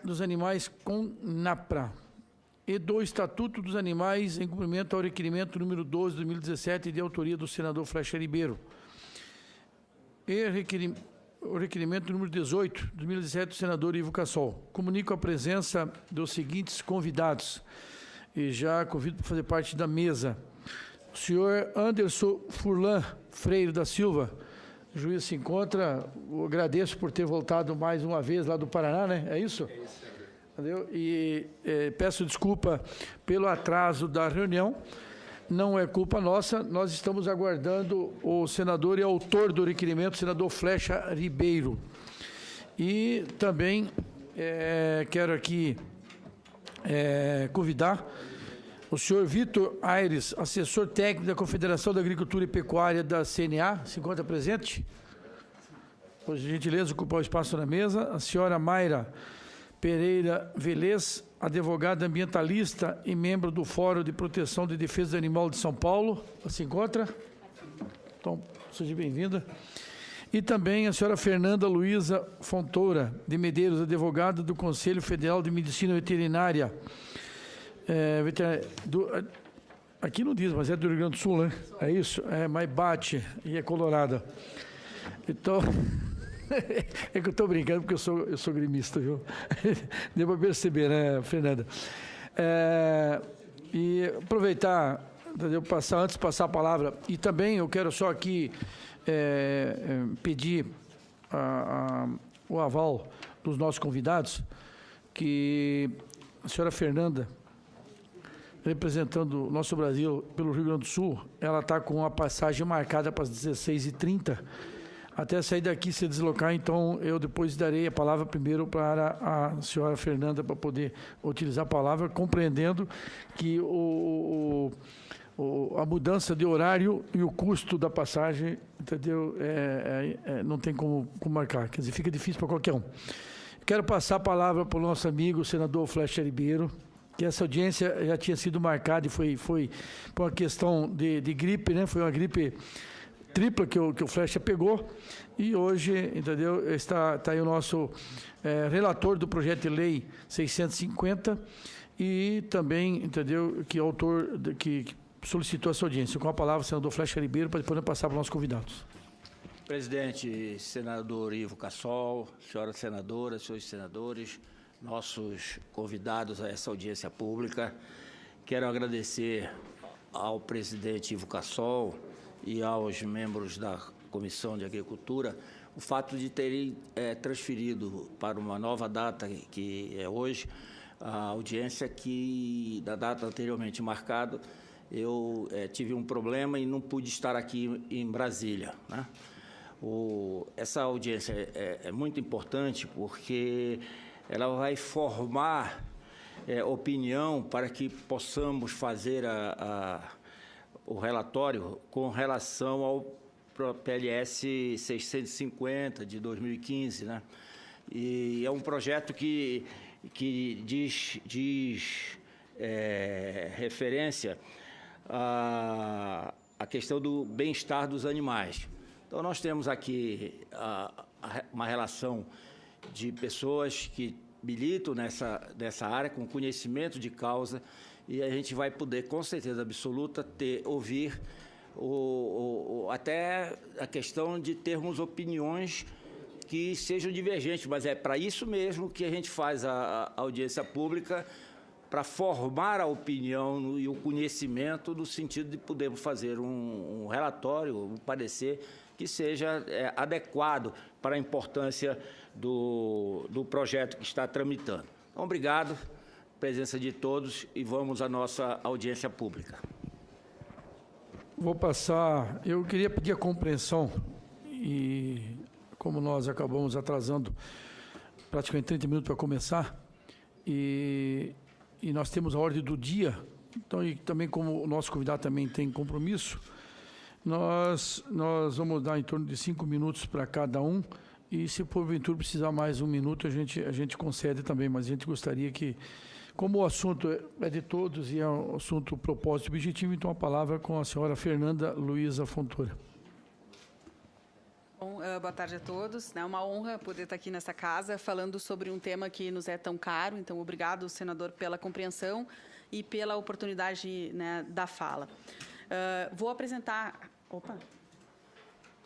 dos Animais com NAPRA e do Estatuto dos Animais em cumprimento ao requerimento número 12 de 2017 de autoria do senador Flecha Ribeiro e o requerimento número 18 de 2017 do senador Ivo Cassol. Comunico a presença dos seguintes convidados e já convido para fazer parte da mesa. O senhor Anderson Furlan Freire da Silva, o juiz se encontra, eu agradeço por ter voltado mais uma vez lá do Paraná, né? É isso? É isso. Entendeu? E peço desculpa pelo atraso da reunião, não é culpa nossa, nós estamos aguardando o senador e autor do requerimento, o senador Flecha Ribeiro. E também quero aqui convidar o senhor Vitor Aires, assessor técnico da Confederação da Agricultura e Pecuária da CNA, se encontra presente? Por gentileza, ocupar o espaço na mesa. A senhora Mayra Pereira Velez, advogada ambientalista e membro do Fórum de Proteção de Defesa do Animal de São Paulo, se encontra? Então, seja bem-vinda. E também a senhora Fernanda Luiza Fontoura de Medeiros, advogada do Conselho Federal de Medicina Veterinária. Aqui não diz, mas é do Rio Grande do Sul, né? É isso? Mas bate e é colorada. Então, é que eu estou brincando porque eu sou grimista, viu? Deu para perceber, né, Fernanda? E aproveitar, entendeu? Antes de passar a palavra, e também eu quero só aqui pedir o aval dos nossos convidados, que a senhora Fernanda, representando o nosso Brasil pelo Rio Grande do Sul, ela está com a passagem marcada para as 16h30, até sair daqui se deslocar, então eu depois darei a palavra primeiro para a senhora Fernanda para poder utilizar a palavra, compreendendo que a mudança de horário e o custo da passagem, entendeu? Não tem como marcar, quer dizer, fica difícil para qualquer um. Quero passar a palavra para o nosso amigo, o senador Flecha Ribeiro, que essa audiência já tinha sido marcada e foi por uma questão de gripe, né? Foi uma gripe tripla que o Flecha pegou, e hoje, entendeu, está aí o nosso relator do projeto de lei 650 e também, entendeu, que é autor, que solicitou essa audiência. Com a palavra, o senador Flecha Ribeiro, para depois passar para os nossos convidados. Presidente, senador Ivo Cassol, senhoras senadoras, senhores senadores, nossos convidados a essa audiência pública, quero agradecer ao presidente Ivo Cassol e aos membros da Comissão de Agricultura o fato de terem transferido para uma nova data, que é hoje, a audiência que, da data anteriormente marcada, eu tive um problema e não pude estar aqui em Brasília, né? Essa audiência é muito importante porque ela vai formar opinião para que possamos fazer o relatório com relação ao PLS 650 de 2015, né? E é um projeto que diz referência à questão do bem-estar dos animais. Então, nós temos aqui uma relação de pessoas que militam nessa área, com conhecimento de causa, e a gente vai poder, com certeza absoluta, ouvir até a questão de termos opiniões que sejam divergentes, mas é para isso mesmo que a gente faz a audiência pública, para formar a opinião e o conhecimento no sentido de podermos fazer um relatório, um parecer que seja adequado para a importância do projeto que está tramitando. Então, obrigado, presença de todos, e vamos à nossa audiência pública. Vou passar, eu queria pedir a compreensão, e como nós acabamos atrasando praticamente 30 minutos para começar, e nós temos a ordem do dia, então, e também como o nosso convidado também tem compromisso, nós vamos dar em torno de 5 minutos para cada um, e se porventura precisar mais um minuto, a gente concede também, mas a gente gostaria que, como o assunto é de todos e é um assunto propósito e objetivo, então a palavra com a senhora Fernanda Luiza Fontoura. Bom, boa tarde a todos. É uma honra poder estar aqui nessa casa falando sobre um tema que nos é tão caro. Então, obrigado, senador, pela compreensão e pela oportunidade, né, da fala. Vou apresentar... Opa!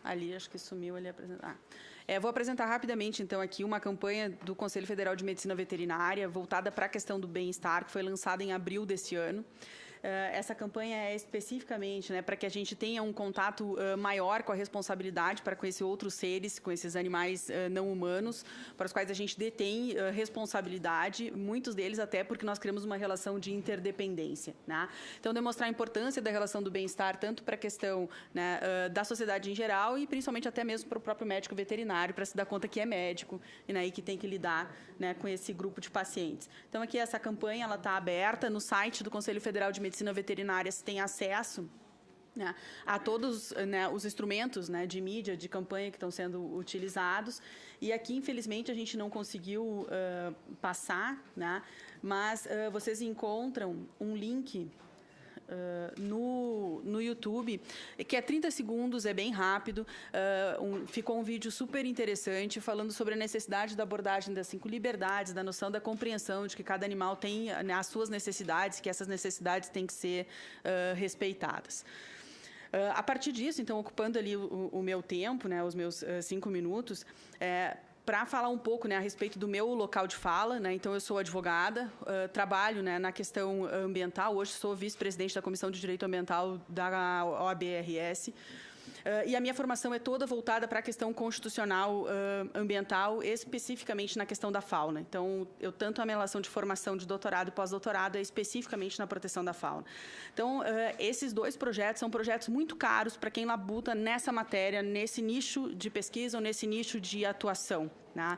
Ali, acho que sumiu ali apresentar. Vou apresentar rapidamente, então, aqui uma campanha do Conselho Federal de Medicina Veterinária voltada para a questão do bem-estar, que foi lançada em abril desse ano. Essa campanha é especificamente, né, para que a gente tenha um contato maior com a responsabilidade para conhecer outros seres, com esses animais não humanos, para os quais a gente detém responsabilidade, muitos deles até porque nós criamos uma relação de interdependência, né? Então, demonstrar a importância da relação do bem-estar, tanto para a questão, né, da sociedade em geral e principalmente até mesmo para o próprio médico veterinário, para se dar conta que é médico e, né, e que tem que lidar, né, com esse grupo de pacientes. Então, aqui essa campanha ela está aberta no site do Conselho Federal de Medicina Veterinária, se tem acesso, né, a todos, né, os instrumentos, né, de mídia, de campanha que estão sendo utilizados. E aqui, infelizmente, a gente não conseguiu passar, né, mas vocês encontram um link no YouTube, que é 30 segundos, é bem rápido. Ficou um vídeo super interessante falando sobre a necessidade da abordagem das 5 liberdades, da noção da compreensão de que cada animal tem, né, as suas necessidades, que essas necessidades têm que ser respeitadas. A partir disso, então, ocupando ali o meu tempo, né, os meus 5 minutos, para falar um pouco, né, a respeito do meu local de fala, né? Então, eu sou advogada, trabalho, né, na questão ambiental. Hoje sou vice-presidente da Comissão de Direito Ambiental da OAB-RS. E a minha formação é toda voltada para a questão constitucional ambiental, especificamente na questão da fauna. Então, eu tanto a minha relação de formação de doutorado e pós-doutorado é especificamente na proteção da fauna. Então, esses 2 projetos são projetos muito caros para quem labuta nessa matéria, nesse nicho de pesquisa ou nesse nicho de atuação, né?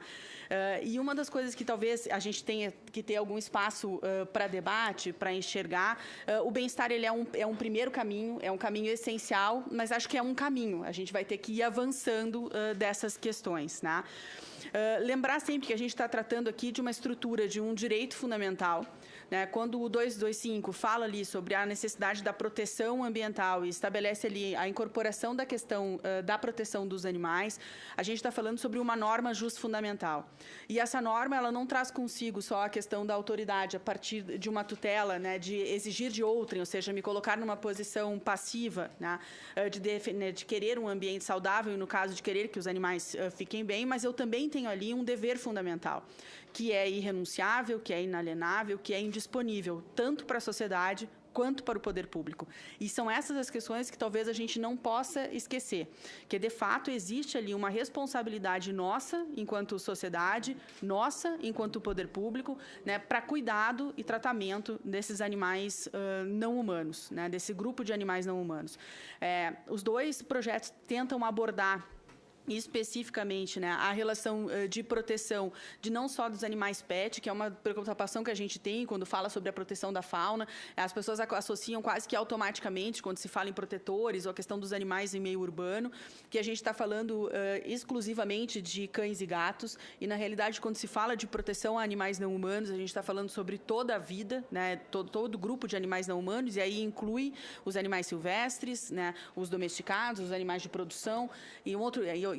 E uma das coisas que talvez a gente tenha que ter algum espaço para debate, para enxergar, o bem-estar ele é um primeiro caminho, é um caminho essencial, mas acho que é um caminho. A gente vai ter que ir avançando dessas questões, né? Lembrar sempre que a gente está tratando aqui de uma estrutura de um direito fundamental, né? Quando o 225 fala ali sobre a necessidade da proteção ambiental e estabelece ali a incorporação da questão da proteção dos animais, a gente está falando sobre uma norma justfundamental. E essa norma ela não traz consigo só a questão da autoridade a partir de uma tutela, né, de exigir de outrem, ou seja, me colocar numa posição passiva, né, de querer um ambiente saudável e, no caso, de querer que os animais fiquem bem, mas eu também tenho ali um dever fundamental, que é irrenunciável, que é inalienável, que é indisponível, tanto para a sociedade quanto para o poder público. E são essas as questões que talvez a gente não possa esquecer, que de fato existe ali uma responsabilidade nossa, enquanto sociedade, nossa, enquanto poder público, né, para cuidado e tratamento desses animais não humanos, né, desse grupo de animais não humanos. Os 2 projetos tentam abordar especificamente, né, a relação de proteção de não só dos animais pet, que é uma preocupação que a gente tem quando fala sobre a proteção da fauna. As pessoas associam quase que automaticamente, quando se fala em protetores, ou a questão dos animais em meio urbano, que a gente está falando exclusivamente de cães e gatos, e na realidade, quando se fala de proteção a animais não humanos, a gente está falando sobre toda a vida, né, todo grupo de animais não humanos, e aí inclui os animais silvestres, né, os domesticados, os animais de produção, e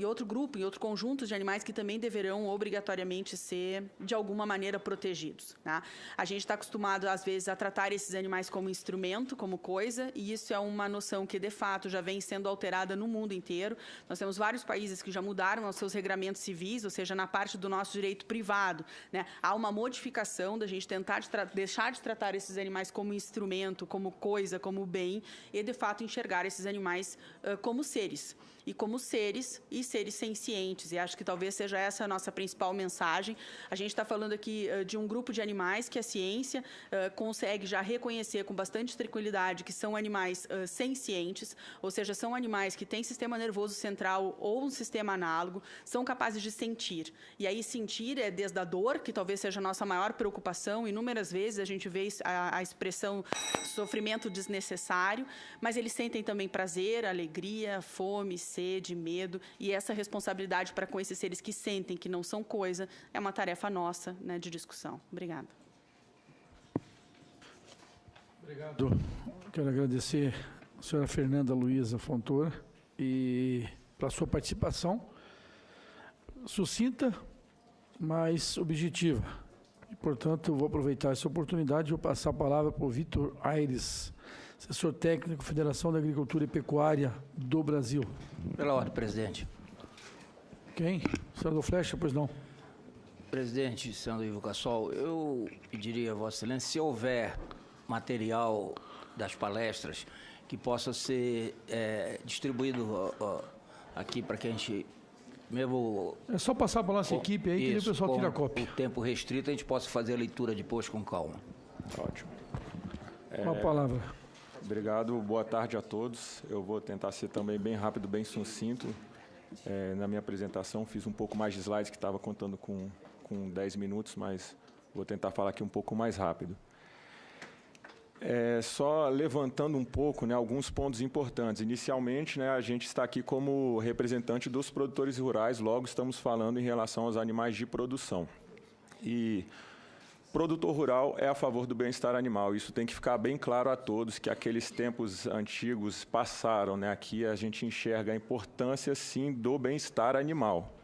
outro grupo, e outro conjunto de animais que também deverão obrigatoriamente ser, de alguma maneira, protegidos, né? A gente está acostumado, às vezes, a tratar esses animais como instrumento, como coisa, e isso é uma noção que, de fato, já vem sendo alterada no mundo inteiro. Nós temos vários países que já mudaram os seus regramentos civis, ou seja, na parte do nosso direito privado, né? Há uma modificação da gente tentar deixar de tratar esses animais como instrumento, como coisa, como bem, e, de fato, enxergar esses animais como seres. E como seres sencientes, e acho que talvez seja essa a nossa principal mensagem. A gente está falando aqui de um grupo de animais que a ciência consegue já reconhecer com bastante tranquilidade que são animais sencientes, ou seja, são animais que têm sistema nervoso central ou um sistema análogo, são capazes de sentir. E aí sentir é desde a dor, que talvez seja a nossa maior preocupação, inúmeras vezes a gente vê a expressão sofrimento desnecessário, mas eles sentem também prazer, alegria, fome, sede, medo, e essa responsabilidade para com esses seres que sentem que não são coisa é uma tarefa nossa, né, de discussão. Obrigada. Obrigado. Quero agradecer a senhora Fernanda Luiza Fontoura e pela sua participação sucinta, mas objetiva. E, portanto, eu vou aproveitar essa oportunidade e vou passar a palavra para o Vitor Aires, assessor técnico, Federação da Agricultura e Pecuária do Brasil. Pela ordem, presidente. Quem? Senador Flecha, pois não. Presidente, senador Ivo Cassol, eu pediria a Vossa Excelência, se houver material das palestras que possa ser distribuído aqui para que a gente, mesmo... É só passar para a nossa equipe aí, que o pessoal tira a cópia. Com o tempo restrito, a gente possa fazer a leitura depois com calma. Ótimo. Com a palavra. Obrigado, boa tarde a todos. Eu vou tentar ser também bem rápido, bem sucinto. Na minha apresentação fiz um pouco mais de slides, que estava contando com 10 minutos, mas vou tentar falar aqui um pouco mais rápido. Só levantando um pouco, né, alguns pontos importantes. Inicialmente, né, a gente está aqui como representante dos produtores rurais, logo estamos falando em relação aos animais de produção. E produtor rural é a favor do bem-estar animal. Isso tem que ficar bem claro a todos, que aqueles tempos antigos passaram, né? Aqui a gente enxerga a importância, sim, do bem-estar animal.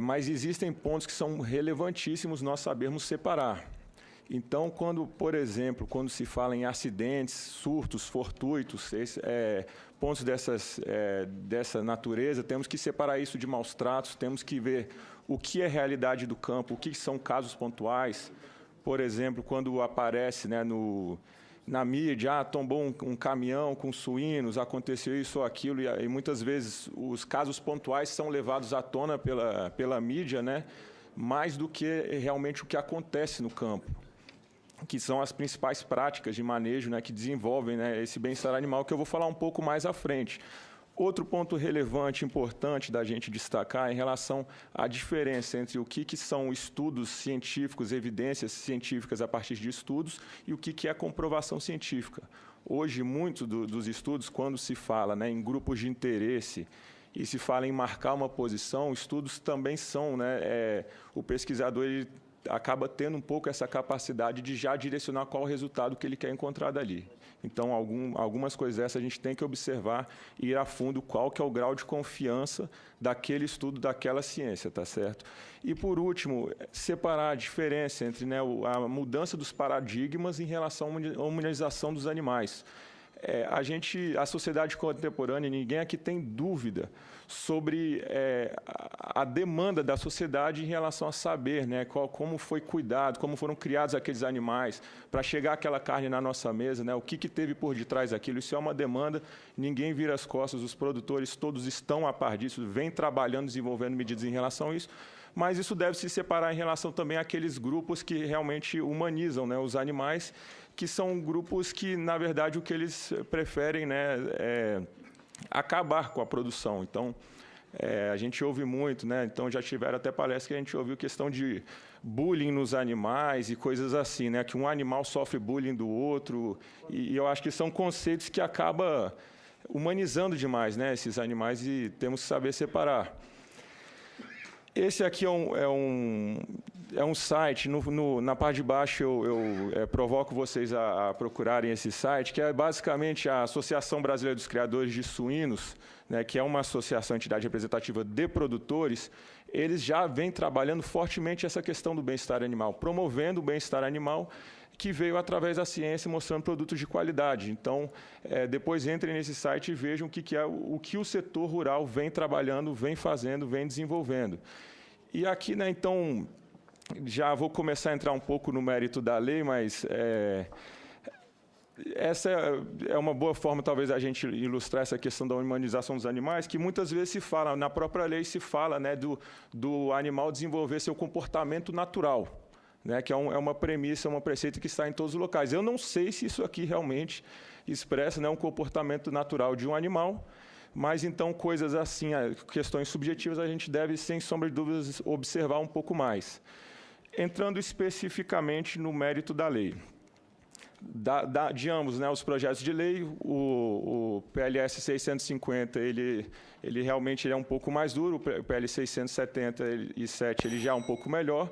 Mas existem pontos que são relevantíssimos nós sabermos separar. Então, por exemplo, quando se fala em acidentes, surtos, fortuitos, pontos dessa natureza, temos que separar isso de maus tratos, temos que ver o que é realidade do campo, o que são casos pontuais. Por exemplo, quando aparece, né, na mídia, tombou um caminhão com suínos, aconteceu isso ou aquilo, e muitas vezes os casos pontuais são levados à tona pela mídia, né, mais do que realmente o que acontece no campo, que são as principais práticas de manejo, né, que desenvolvem, né, esse bem-estar animal, que eu vou falar um pouco mais à frente. Outro ponto relevante, importante da gente destacar é em relação à diferença entre o que são estudos científicos, evidências científicas a partir de estudos, e o que é comprovação científica. Hoje, muitos dos estudos, quando se fala, né, em grupos de interesse e se fala em marcar uma posição, estudos também são, né, o pesquisador ele acaba tendo um pouco essa capacidade de já direcionar qual o resultado que ele quer encontrar dali. Então, algumas coisas dessas a gente tem que observar e ir a fundo qual que é o grau de confiança daquele estudo, daquela ciência, tá certo? E, por último, separar a diferença entre, né, a mudança dos paradigmas em relação à humanização dos animais. A sociedade contemporânea, ninguém aqui tem dúvida sobre a demanda da sociedade em relação a saber, né, como foi cuidado, como foram criados aqueles animais para chegar aquela carne na nossa mesa, né, o que teve por detrás daquilo. Isso é uma demanda, ninguém vira as costas, os produtores todos estão a par disso, vêm trabalhando, desenvolvendo medidas em relação a isso, mas isso deve se separar em relação também àqueles grupos que realmente humanizam, né, os animais, que são grupos que, na verdade, o que eles preferem, né, é acabar com a produção. Então, a gente ouve muito, né? Então, já tiveram até palestras que a gente ouviu questão de bullying nos animais e coisas assim, né? Que um animal sofre bullying do outro. E eu acho que são conceitos que acabam humanizando demais, né, esses animais, e temos que saber separar. Esse aqui é um site, na parte de baixo eu provoco vocês a procurarem esse site, que é basicamente a Associação Brasileira dos Criadores de Suínos, né, que é uma associação, entidade representativa de produtores. Eles já vêm trabalhando fortemente essa questão do bem-estar animal, promovendo o bem-estar animal, que veio através da ciência, mostrando produtos de qualidade. Então, depois entrem nesse site e vejam o que o setor rural vem trabalhando, vem fazendo, vem desenvolvendo. E aqui, né, então, já vou começar a entrar um pouco no mérito da lei, mas essa é uma boa forma, talvez, a gente ilustrar essa questão da humanização dos animais, que muitas vezes se fala, na própria lei se fala, né, do animal desenvolver seu comportamento natural, né, que é uma premissa, uma preceita que está em todos os locais. Eu não sei se isso aqui realmente expressa, né, um comportamento natural de um animal, mas então coisas assim, questões subjetivas, a gente deve, sem sombra de dúvidas, observar um pouco mais. Entrando especificamente no mérito da lei. De ambos, né, os projetos de lei, o PLS 650, ele realmente é um pouco mais duro, o PL 677 ele já é um pouco melhor.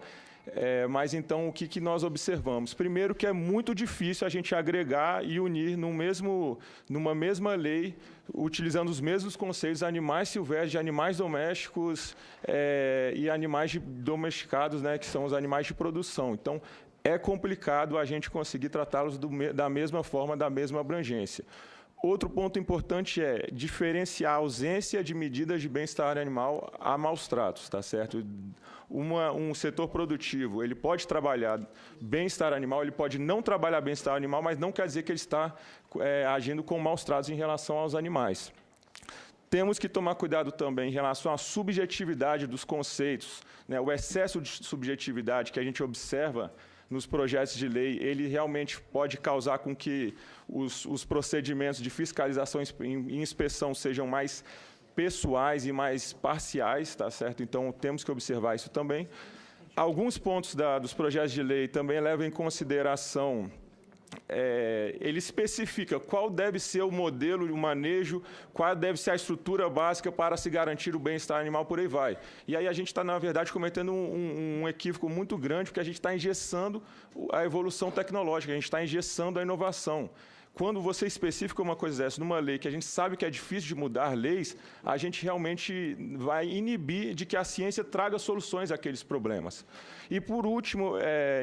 Mas, então, o que nós observamos? Primeiro, que é muito difícil a gente agregar e unir numa mesma lei, utilizando os mesmos conceitos, animais silvestres, animais domésticos e animais domesticados, né, que são os animais de produção. Então, é complicado a gente conseguir tratá-los da mesma forma, da mesma abrangência. Outro ponto importante é diferenciar a ausência de medidas de bem-estar animal a maus tratos, tá certo? Um setor produtivo, ele pode trabalhar bem-estar animal, ele pode não trabalhar bem-estar animal, mas não quer dizer que ele está agindo com maus tratos em relação aos animais. Temos que tomar cuidado também em relação à subjetividade dos conceitos, né? O excesso de subjetividade que a gente observa nos projetos de lei, ele realmente pode causar com que os procedimentos de fiscalização e inspeção sejam mais pessoais e mais parciais, tá certo? Então, temos que observar isso também. Alguns pontos dos projetos de lei também levam em consideração, ele especifica qual deve ser o modelo de manejo, qual deve ser a estrutura básica para se garantir o bem-estar animal, por aí vai. E aí a gente está, na verdade, cometendo um equívoco muito grande, porque a gente está engessando a evolução tecnológica, a gente está engessando a inovação. Quando você especifica uma coisa dessa numa lei que a gente sabe que é difícil de mudar leis, a gente realmente vai inibir de que a ciência traga soluções àqueles problemas. E, por último,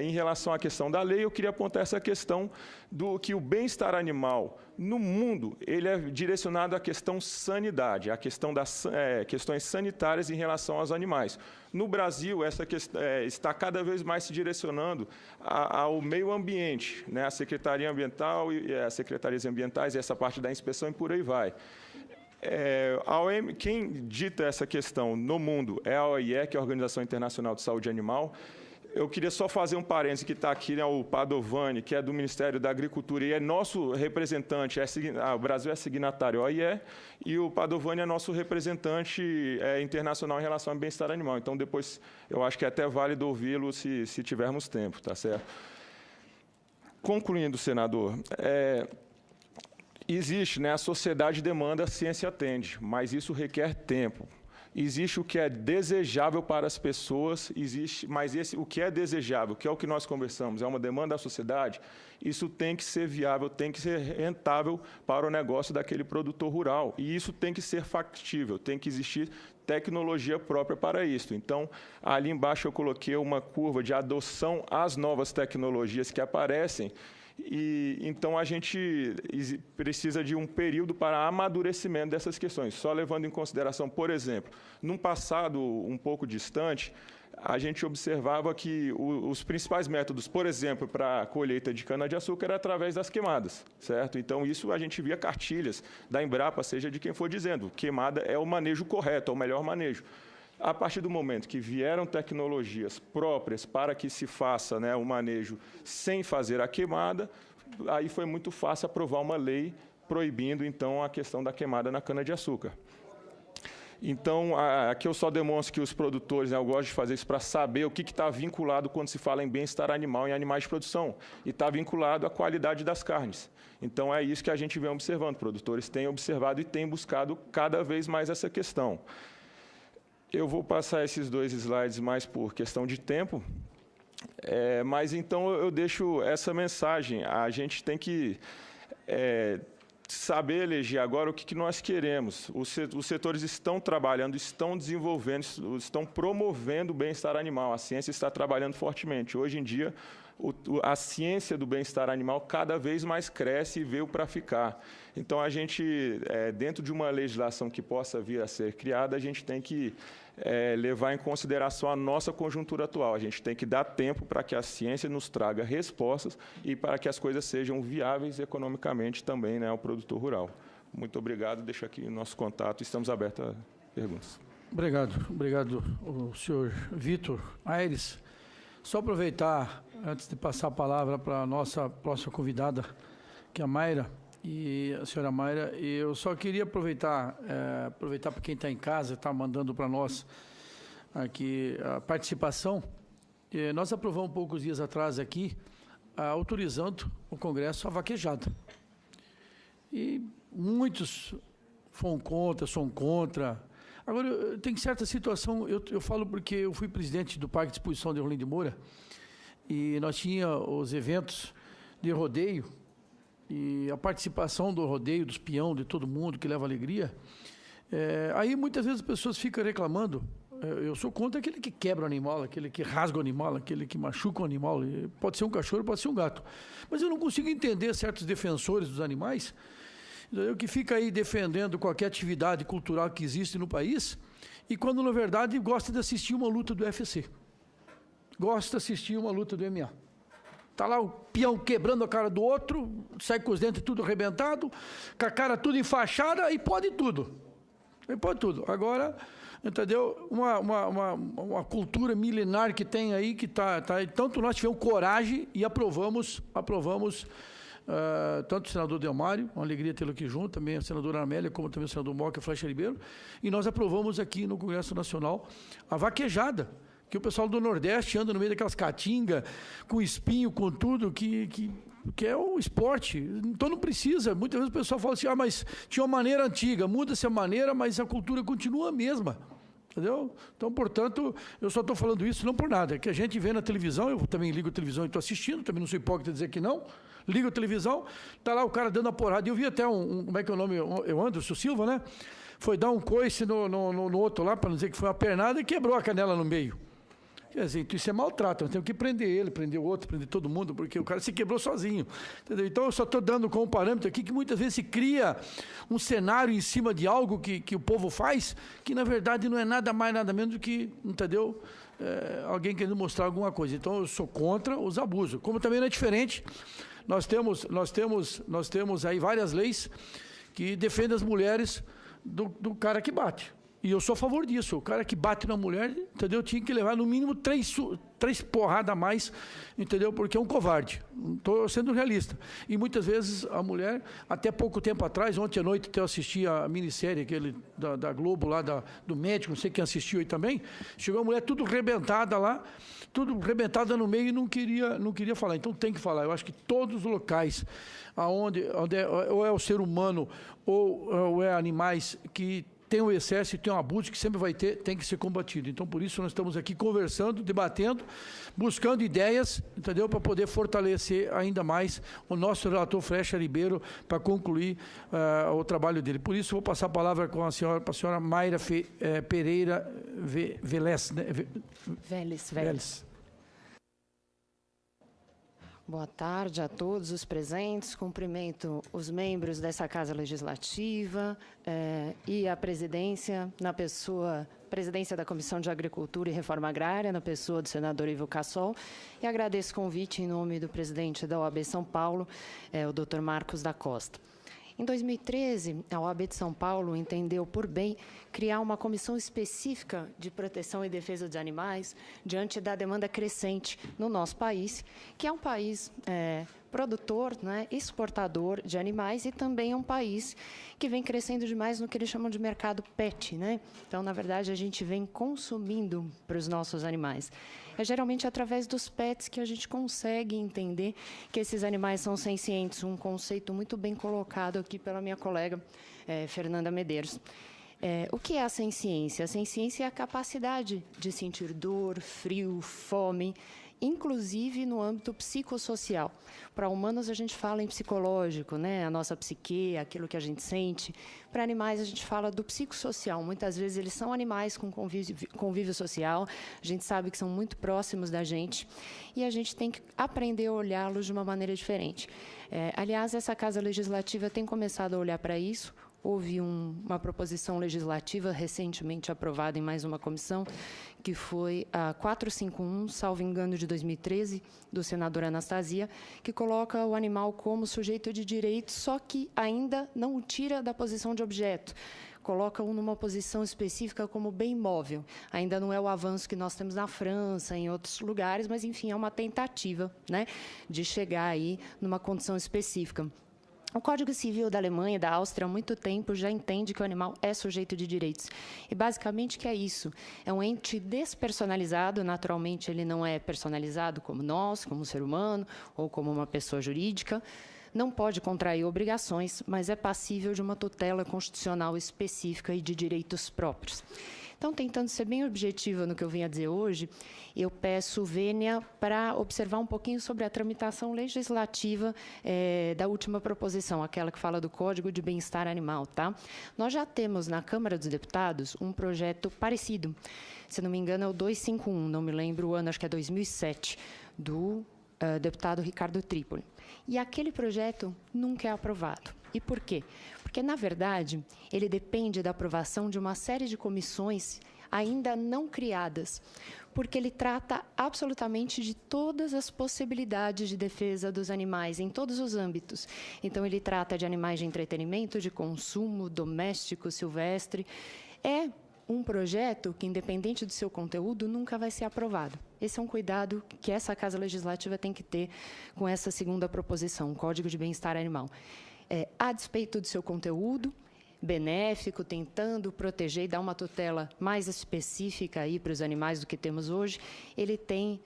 em relação à questão da lei, eu queria apontar essa questão do que o bem-estar animal, no mundo, ele é direcionado à questão sanidade, à questão das questões sanitárias em relação aos animais. No Brasil, essa questão está cada vez mais se direcionando ao meio ambiente, né? A Secretaria Ambiental e as secretarias ambientais, essa parte da inspeção e por aí vai. Quem dita essa questão no mundo é a OIE, que é a Organização Internacional de Saúde Animal. Eu queria só fazer um parênteses que está aqui, né, o Padovani, que é do Ministério da Agricultura e é nosso representante, o Brasil é signatário à OIE, e o Padovani é nosso representante internacional em relação ao bem-estar animal. Então, depois, eu acho que é até válido ouvi-lo se tivermos tempo, tá certo? Concluindo, senador, existe, né, a sociedade demanda, a ciência atende, mas isso requer tempo. Existe o que é desejável para as pessoas, mas o que é desejável, que é o que nós conversamos, é uma demanda da sociedade, isso tem que ser viável, tem que ser rentável para o negócio daquele produtor rural. E isso tem que ser factível, tem que existir tecnologia própria para isso. Então, ali embaixo eu coloquei uma curva de adoção às novas tecnologias que aparecem, e então a gente precisa de um período para amadurecimento dessas questões, só levando em consideração, por exemplo, num passado um pouco distante, a gente observava que os principais métodos, por exemplo, para a colheita de cana-de-açúcar era através das queimadas, certo? Então, isso a gente via cartilhas da Embrapa, seja de quem for dizendo, queimada é o manejo correto, é o melhor manejo. A partir do momento que vieram tecnologias próprias para que se faça, né, o manejo sem fazer a queimada, aí foi muito fácil aprovar uma lei proibindo, então, a questão da queimada na cana-de-açúcar. Então, aqui eu só demonstro que os produtores, né, eu gosto de fazer isso para saber o que está vinculado quando se fala em bem-estar animal em animais de produção. E está vinculado à qualidade das carnes. Então, é isso que a gente vem observando. Produtores têm observado e têm buscado cada vez mais essa questão. Eu vou passar esses 2 slides mais por questão de tempo, mas então eu deixo essa mensagem. A gente tem que saber eleger agora o que nós queremos. Os setores estão trabalhando, estão desenvolvendo, estão promovendo o bem-estar animal. A ciência está trabalhando fortemente. Hoje em dia, a ciência do bem-estar animal cada vez mais cresce e veio para ficar. Então, a gente, dentro de uma legislação que possa vir a ser criada, a gente tem que levar em consideração a nossa conjuntura atual. A gente tem que dar tempo para que a ciência nos traga respostas e para que as coisas sejam viáveis economicamente também, né, ao produtor rural. Muito obrigado. Deixo aqui o nosso contato. Estamos abertos a perguntas. Obrigado. Obrigado, o senhor Vitor Aires. Só aproveitar, antes de passar a palavra para a nossa próxima convidada, que é a Mayra, e a senhora Mayra, eu só queria aproveitar para quem está em casa, está mandando para nós aqui a participação. Nós aprovamos poucos dias atrás aqui, autorizando o Congresso a vaquejada. E muitos são contra. Agora, tem certa situação, eu falo porque eu fui presidente do Parque de Exposição de Rolim de Moura, e nós tínhamos os eventos de rodeio, e a participação do rodeio, dos peão, de todo mundo, que leva alegria. Aí muitas vezes as pessoas ficam reclamando. Eu sou contra aquele que quebra o animal, aquele que rasga o animal, aquele que machuca o animal. Pode ser um cachorro, pode ser um gato. Mas eu não consigo entender certos defensores dos animais, que fica aí defendendo qualquer atividade cultural que existe no país, e quando, na verdade, gosta de assistir uma luta do UFC. Gosta de assistir uma luta do MMA. Está lá o peão quebrando a cara do outro, sai com os dentes tudo arrebentado, com a cara tudo enfaixada, e pode tudo. E pode tudo. Agora, entendeu? Uma cultura milenar que tem aí, que tá tanto nós tivemos coragem e aprovamos tanto o senador Delmário, uma alegria tê-lo aqui junto, também a senadora Amélia, como também o senador Moca Flecha Ribeiro, e nós aprovamos aqui no Congresso Nacional a vaquejada, que o pessoal do Nordeste anda no meio daquelas caatingas, com espinho, com tudo, que é o esporte. Então não precisa. Muitas vezes o pessoal fala assim, mas tinha uma maneira antiga, muda-se a maneira, mas a cultura continua a mesma. Entendeu? Então, portanto, eu só estou falando isso não por nada, é que a gente vê na televisão, eu também ligo a televisão e estou assistindo, também não sou hipócrita dizer que não, ligo a televisão, está lá o cara dando a porrada, e eu vi até como é que é o nome, o Anderson Silva, né? Foi dar um coice no outro lá, para não dizer que foi uma pernada, e quebrou a canela no meio. Quer dizer, isso é maltrato, nós temos que prender ele, prender o outro, prender todo mundo, porque o cara se quebrou sozinho. Entendeu? Então, eu só estou dando como parâmetro aqui que muitas vezes se cria um cenário em cima de algo que o povo faz, que na verdade não é nada mais, nada menos do que, entendeu? Alguém querendo mostrar alguma coisa. Então, eu sou contra os abusos. Como também não é diferente, nós temos aí várias leis que defendem as mulheres do cara que bate. E eu sou a favor disso. O cara que bate na mulher, entendeu? Tinha que levar no mínimo 3 porradas a mais, entendeu? Porque é um covarde. Estou sendo realista. E muitas vezes a mulher, até pouco tempo atrás, ontem à noite eu assisti a minissérie aquele da Globo lá, do médico, não sei quem assistiu aí também, chegou a mulher tudo rebentada lá, tudo rebentada no meio e não queria falar. Então tem que falar. Eu acho que todos os locais onde ou é o ser humano ou é animais que tem o excesso e tem o abuso que sempre vai ter, tem que ser combatido. Então, por isso, nós estamos aqui conversando, debatendo, buscando ideias, entendeu? Para poder fortalecer ainda mais o nosso relator Flecha Ribeiro para concluir o trabalho dele. Por isso, vou passar a palavra para a senhora Mayra Pereira Vélez. Né? Vélez. Boa tarde a todos os presentes. Cumprimento os membros dessa Casa Legislativa e a presidência, presidência da Comissão de Agricultura e Reforma Agrária, na pessoa do senador Ivo Cassol, e agradeço o convite em nome do presidente da OAB São Paulo, o Dr. Marcos da Costa. Em 2013, a OAB de São Paulo entendeu por bem criar uma comissão específica de proteção e defesa dos animais diante da demanda crescente no nosso país, que é um país produtor, né, exportador de animais e também é um país que vem crescendo demais no que eles chamam de mercado pet, né? Então, na verdade, a gente vem consumindo para os nossos animais. É geralmente através dos pets que a gente consegue entender que esses animais são sencientes, um conceito muito bem colocado aqui pela minha colega Fernanda Medeiros. O que é a senciência? A senciência é a capacidade de sentir dor, frio, fome, inclusive no âmbito psicossocial. Para humanos, a gente fala em psicológico, né? A nossa psique, aquilo que a gente sente. Para animais, a gente fala do psicossocial. Muitas vezes, eles são animais com convívio social. A gente sabe que são muito próximos da gente. E a gente tem que aprender a olhá-los de uma maneira diferente. Aliás, essa Casa Legislativa tem começado a olhar para isso. Houve uma proposição legislativa recentemente aprovada em mais uma comissão, que foi a 451, salvo engano, de 2013, do senador Anastasia, que coloca o animal como sujeito de direito, só que ainda não o tira da posição de objeto. Coloca-o numa posição específica como bem imóvel. Ainda não é o avanço que nós temos na França, em outros lugares, mas, enfim, é uma tentativa, né, de chegar aí numa condição específica. O Código Civil da Alemanha e da Áustria, há muito tempo, já entende que o animal é sujeito de direitos. E, basicamente, que é isso? É um ente despersonalizado, naturalmente, ele não é personalizado como nós, como um ser humano, ou como uma pessoa jurídica. não pode contrair obrigações, mas é passível de uma tutela constitucional específica e de direitos próprios. Então, tentando ser bem objetiva no que eu vim a dizer hoje, eu peço vênia para observar um pouquinho sobre a tramitação legislativa da última proposição, aquela que fala do Código de Bem-Estar Animal. Tá? Nós já temos na Câmara dos Deputados um projeto parecido, se não me engano é o 251, não me lembro o ano, acho que é 2007, do deputado Ricardo Trípoli. E aquele projeto nunca é aprovado. E por quê? Porque, na verdade, ele depende da aprovação de uma série de comissões ainda não criadas, porque ele trata absolutamente de todas as possibilidades de defesa dos animais, em todos os âmbitos. Então, ele trata de animais de entretenimento, de consumo, doméstico, silvestre. É um projeto que, independente do seu conteúdo, nunca vai ser aprovado. Esse é um cuidado que essa Casa Legislativa tem que ter com essa segunda proposição, o Código de Bem-Estar Animal. A despeito do seu conteúdo benéfico, tentando proteger e dar uma tutela mais específica aí para os animais do que temos hoje, ele tem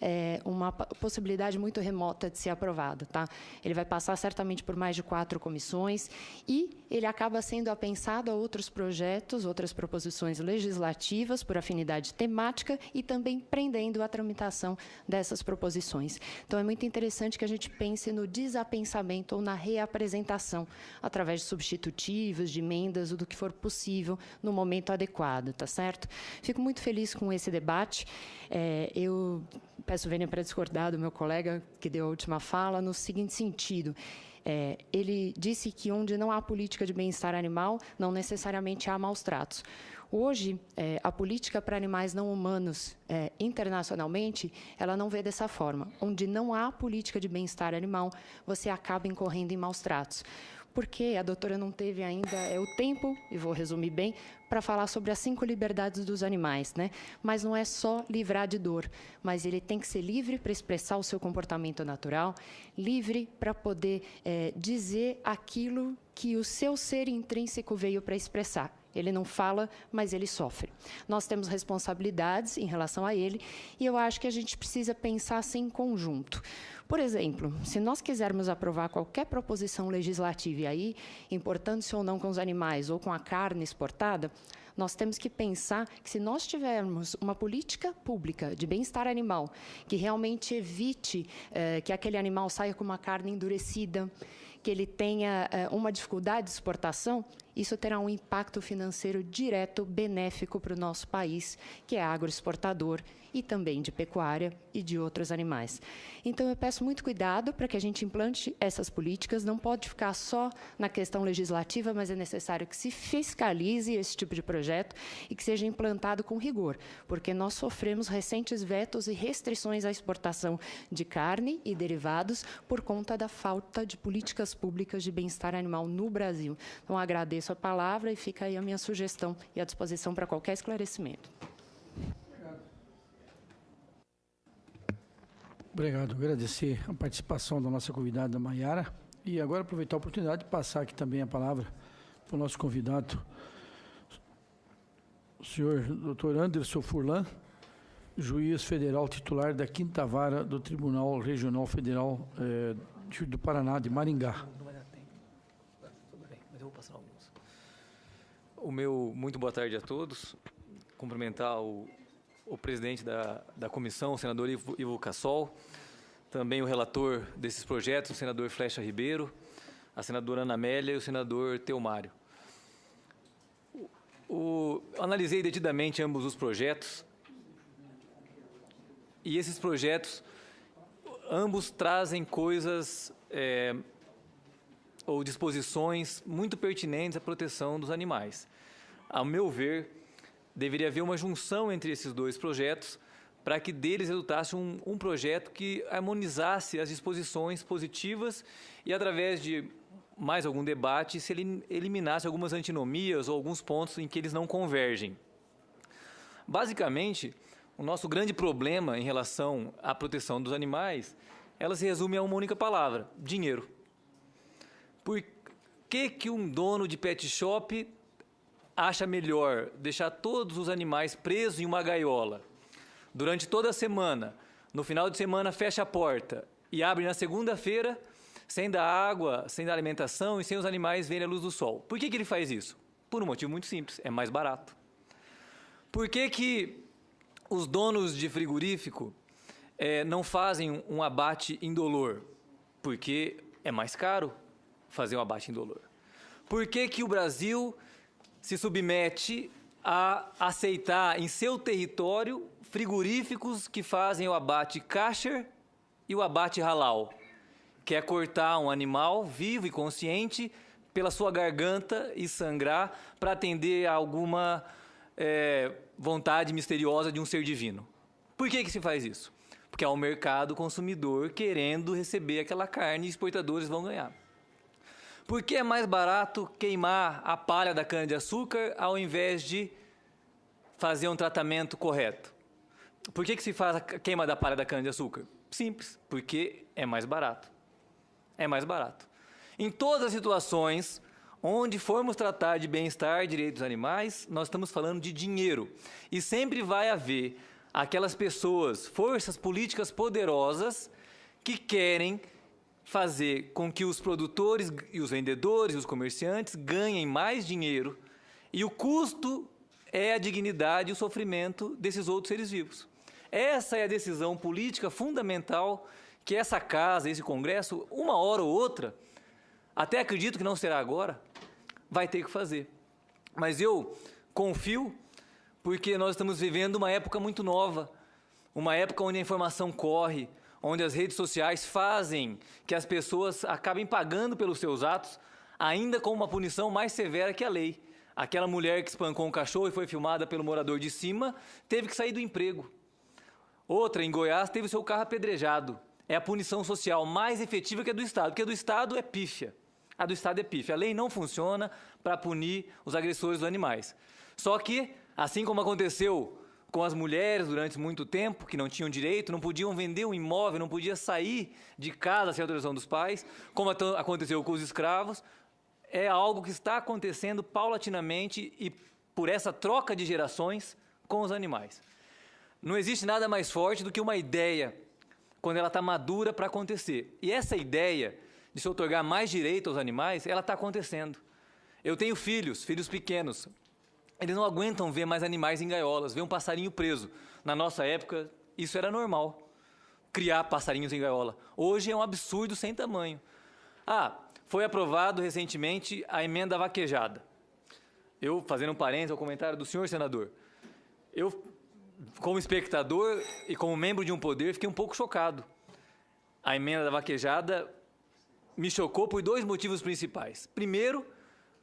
uma possibilidade muito remota de ser aprovado. Tá? Ele vai passar certamente por mais de 4 comissões e ele acaba sendo apensado a outros projetos, outras proposições legislativas por afinidade temática e também prendendo a tramitação dessas proposições. Então, é muito interessante que a gente pense no desapensamento ou na reapresentação através de substitutivos, de emendas, do que for possível no momento adequado, tá certo? Fico muito feliz com esse debate. Eu peço vênia para discordar do meu colega que deu a última fala no seguinte sentido. Ele disse que onde não há política de bem-estar animal, não necessariamente há maus tratos. Hoje, a política para animais não humanos, internacionalmente, ela não vê dessa forma. Onde não há política de bem-estar animal, você acaba incorrendo em maus tratos. Porque a doutora não teve ainda o tempo, e vou resumir bem, para falar sobre as 5 liberdades dos animais, né? Mas não é só livrar de dor, mas ele tem que ser livre para expressar o seu comportamento natural, livre para poder dizer aquilo que o seu ser intrínseco veio para expressar. Ele não fala, mas ele sofre. Nós temos responsabilidades em relação a ele, e eu acho que a gente precisa pensar assim em conjunto. Por exemplo, se nós quisermos aprovar qualquer proposição legislativa, e aí, importando-se ou não com os animais ou com a carne exportada, nós temos que pensar que se nós tivermos uma política pública de bem-estar animal, que realmente evite que aquele animal saia com uma carne endurecida, que ele tenha uma dificuldade de exportação, isso terá um impacto financeiro direto, benéfico para o nosso país, que é agroexportador e também de pecuária e de outros animais. Então, eu peço muito cuidado para que a gente implante essas políticas, não pode ficar só na questão legislativa, mas é necessário que se fiscalize esse tipo de projeto e que seja implantado com rigor, porque nós sofremos recentes vetos e restrições à exportação de carne e derivados por conta da falta de políticas públicas de bem-estar animal no Brasil. Então, agradeço a palavra e fica aí a minha sugestão e à disposição para qualquer esclarecimento. Obrigado. Agradecer a participação da nossa convidada Maiara. E agora aproveitar a oportunidade de passar aqui também a palavra para o nosso convidado, o senhor Dr. Anderson Furlan, juiz federal titular da 5ª Vara do Tribunal Regional Federal do Paraná, de Maringá. Não vai dar tempo. Tudo bem, mas eu vou passar alguns. O meu muito boa tarde a todos. Cumprimentar o presidente da comissão, o senador Ivo Cassol, também o relator desses projetos, o senador Flecha Ribeiro, a senadora Ana Amélia e o senador Teomário. Analisei detidamente ambos os projetos e esses projetos, ambos trazem coisas ou disposições muito pertinentes à proteção dos animais. Ao meu ver, deveria haver uma junção entre esses dois projetos para que deles resultasse um projeto que harmonizasse as disposições positivas e, através de mais algum debate, se ele eliminasse algumas antinomias ou alguns pontos em que eles não convergem. Basicamente, o nosso grande problema em relação à proteção dos animais, ela se resume a uma única palavra: dinheiro. Por que um dono de pet shop acha melhor deixar todos os animais presos em uma gaiola durante toda a semana, no final de semana fecha a porta e abre na segunda-feira, sem dar água, sem dar alimentação e sem os animais verem a luz do sol. Por que ele faz isso? Por um motivo muito simples, é mais barato. Por que os donos de frigorífico não fazem um abate indolor? Porque é mais caro fazer um abate indolor. Por que o Brasil se submete a aceitar em seu território frigoríficos que fazem o abate kosher e o abate halal, que é cortar um animal vivo e consciente pela sua garganta e sangrar para atender a alguma vontade misteriosa de um ser divino? Por que se faz isso? Porque há um mercado consumidor querendo receber aquela carne e exportadores vão ganhar. Por que é mais barato queimar a palha da cana-de-açúcar ao invés de fazer um tratamento correto? Por que se faz a queima da palha da cana-de-açúcar? Simples, porque é mais barato. É mais barato. Em todas as situações onde formos tratar de bem-estar e direitos dos animais, nós estamos falando de dinheiro. E sempre vai haver aquelas pessoas, forças políticas poderosas que querem fazer com que os produtores e os vendedores e os comerciantes ganhem mais dinheiro e o custo é a dignidade e o sofrimento desses outros seres vivos. Essa é a decisão política fundamental que essa casa, esse Congresso, uma hora ou outra, até acredito que não será agora, vai ter que fazer. Mas eu confio porque nós estamos vivendo uma época muito nova, uma época onde a informação corre, onde as redes sociais fazem que as pessoas acabem pagando pelos seus atos, ainda com uma punição mais severa que a lei. Aquela mulher que espancou um cachorro e foi filmada pelo morador de cima, teve que sair do emprego. Outra, em Goiás, teve seu carro apedrejado. É a punição social mais efetiva que a do Estado, porque a do Estado é pífia. A do Estado é pífia. A lei não funciona para punir os agressores dos animais. Só que, assim como aconteceu com as mulheres durante muito tempo, que não tinham direito, não podiam vender um imóvel, não podia sair de casa sem autorização dos pais, como aconteceu com os escravos, é algo que está acontecendo paulatinamente e por essa troca de gerações com os animais. Não existe nada mais forte do que uma ideia, quando ela está madura para acontecer. E essa ideia de se otorgar mais direito aos animais, ela está acontecendo. Eu tenho filhos pequenos. Eles não aguentam ver mais animais em gaiolas, ver um passarinho preso. Na nossa época, isso era normal, criar passarinhos em gaiola. Hoje é um absurdo sem tamanho. Foi aprovado recentemente a emenda vaquejada. Eu, fazendo um parênteses ao comentário do senhor senador, eu, como espectador e como membro de um poder, fiquei um pouco chocado. A emenda da vaquejada me chocou por dois motivos principais. Primeiro,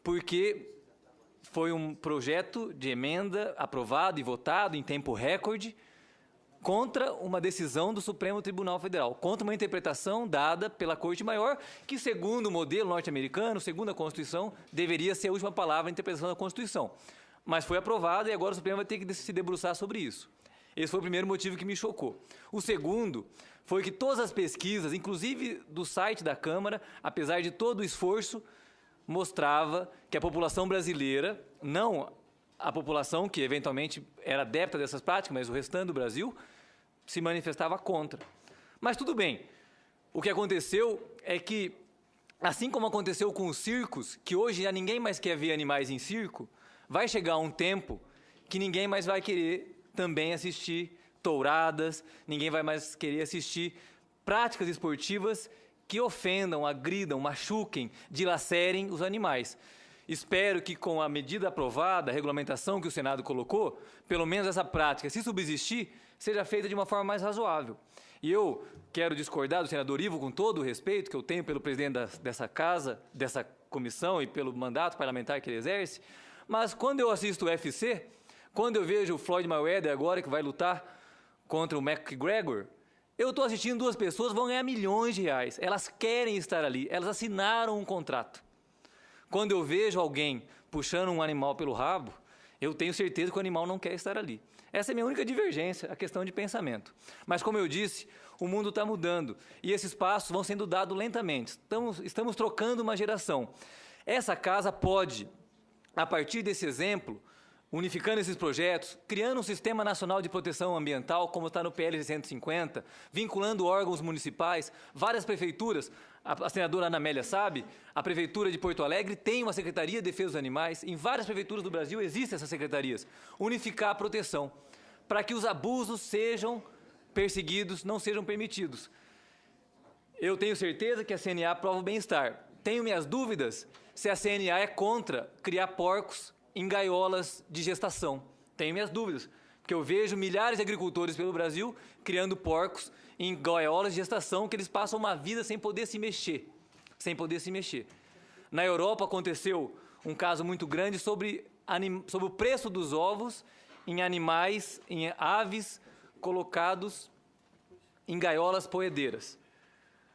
porque foi um projeto de emenda aprovado e votado em tempo recorde contra uma decisão do Supremo Tribunal Federal, contra uma interpretação dada pela Corte Maior, que, segundo o modelo norte-americano, segundo a Constituição, deveria ser a última palavra na interpretação da Constituição. Mas foi aprovado e agora o Supremo vai ter que se debruçar sobre isso. Esse foi o primeiro motivo que me chocou. O segundo foi que todas as pesquisas, inclusive do site da Câmara, apesar de todo o esforço, mostrava que a população brasileira, não a população que eventualmente era adepta dessas práticas, mas o restante do Brasil, se manifestava contra. Mas tudo bem. O que aconteceu é que, assim como aconteceu com os circos, que hoje já ninguém mais quer ver animais em circo, vai chegar um tempo que ninguém mais vai querer também assistir touradas, ninguém vai mais querer assistir práticas esportivas que ofendam, agridam, machuquem, dilacerem os animais. Espero que com a medida aprovada, a regulamentação que o Senado colocou, pelo menos essa prática, se subsistir, seja feita de uma forma mais razoável. E eu quero discordar do senador Ivo com todo o respeito que eu tenho pelo presidente dessa casa, dessa comissão e pelo mandato parlamentar que ele exerce, mas quando eu assisto o UFC, quando eu vejo o Floyd Mayweather agora que vai lutar contra o McGregor, eu estou assistindo duas pessoas que vão ganhar milhões de reais. Elas querem estar ali, elas assinaram um contrato. Quando eu vejo alguém puxando um animal pelo rabo, eu tenho certeza que o animal não quer estar ali. Essa é a minha única divergência, a questão de pensamento. Mas, como eu disse, o mundo está mudando e esses passos vão sendo dados lentamente. Estamos trocando uma geração. Essa casa pode, a partir desse exemplo, unificando esses projetos, criando um sistema nacional de proteção ambiental, como está no PL 150, vinculando órgãos municipais, várias prefeituras. A senadora Ana Amélia sabe, a Prefeitura de Porto Alegre tem uma Secretaria de Defesa dos Animais, em várias prefeituras do Brasil existem essas secretarias. Unificar a proteção, para que os abusos sejam perseguidos, não sejam permitidos. Eu tenho certeza que a CNA prova o bem-estar. Tenho minhas dúvidas se a CNA é contra criar porcos em gaiolas de gestação. Tenho minhas dúvidas, porque eu vejo milhares de agricultores pelo Brasil criando porcos em gaiolas de gestação que eles passam uma vida sem poder se mexer. Na Europa aconteceu um caso muito grande sobre o preço dos ovos em animais, em aves colocados em gaiolas poedeiras.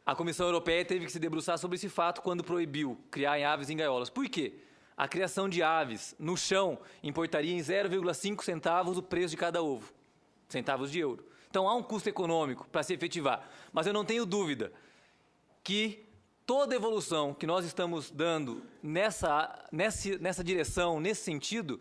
A Comissão Europeia teve que se debruçar sobre esse fato quando proibiu criar aves em gaiolas. Por quê? A criação de aves no chão importaria em 0,5 centavos o preço de cada ovo, centavos de euro. Então, há um custo econômico para se efetivar. Mas eu não tenho dúvida que toda evolução que nós estamos dando nessa direção, nesse sentido,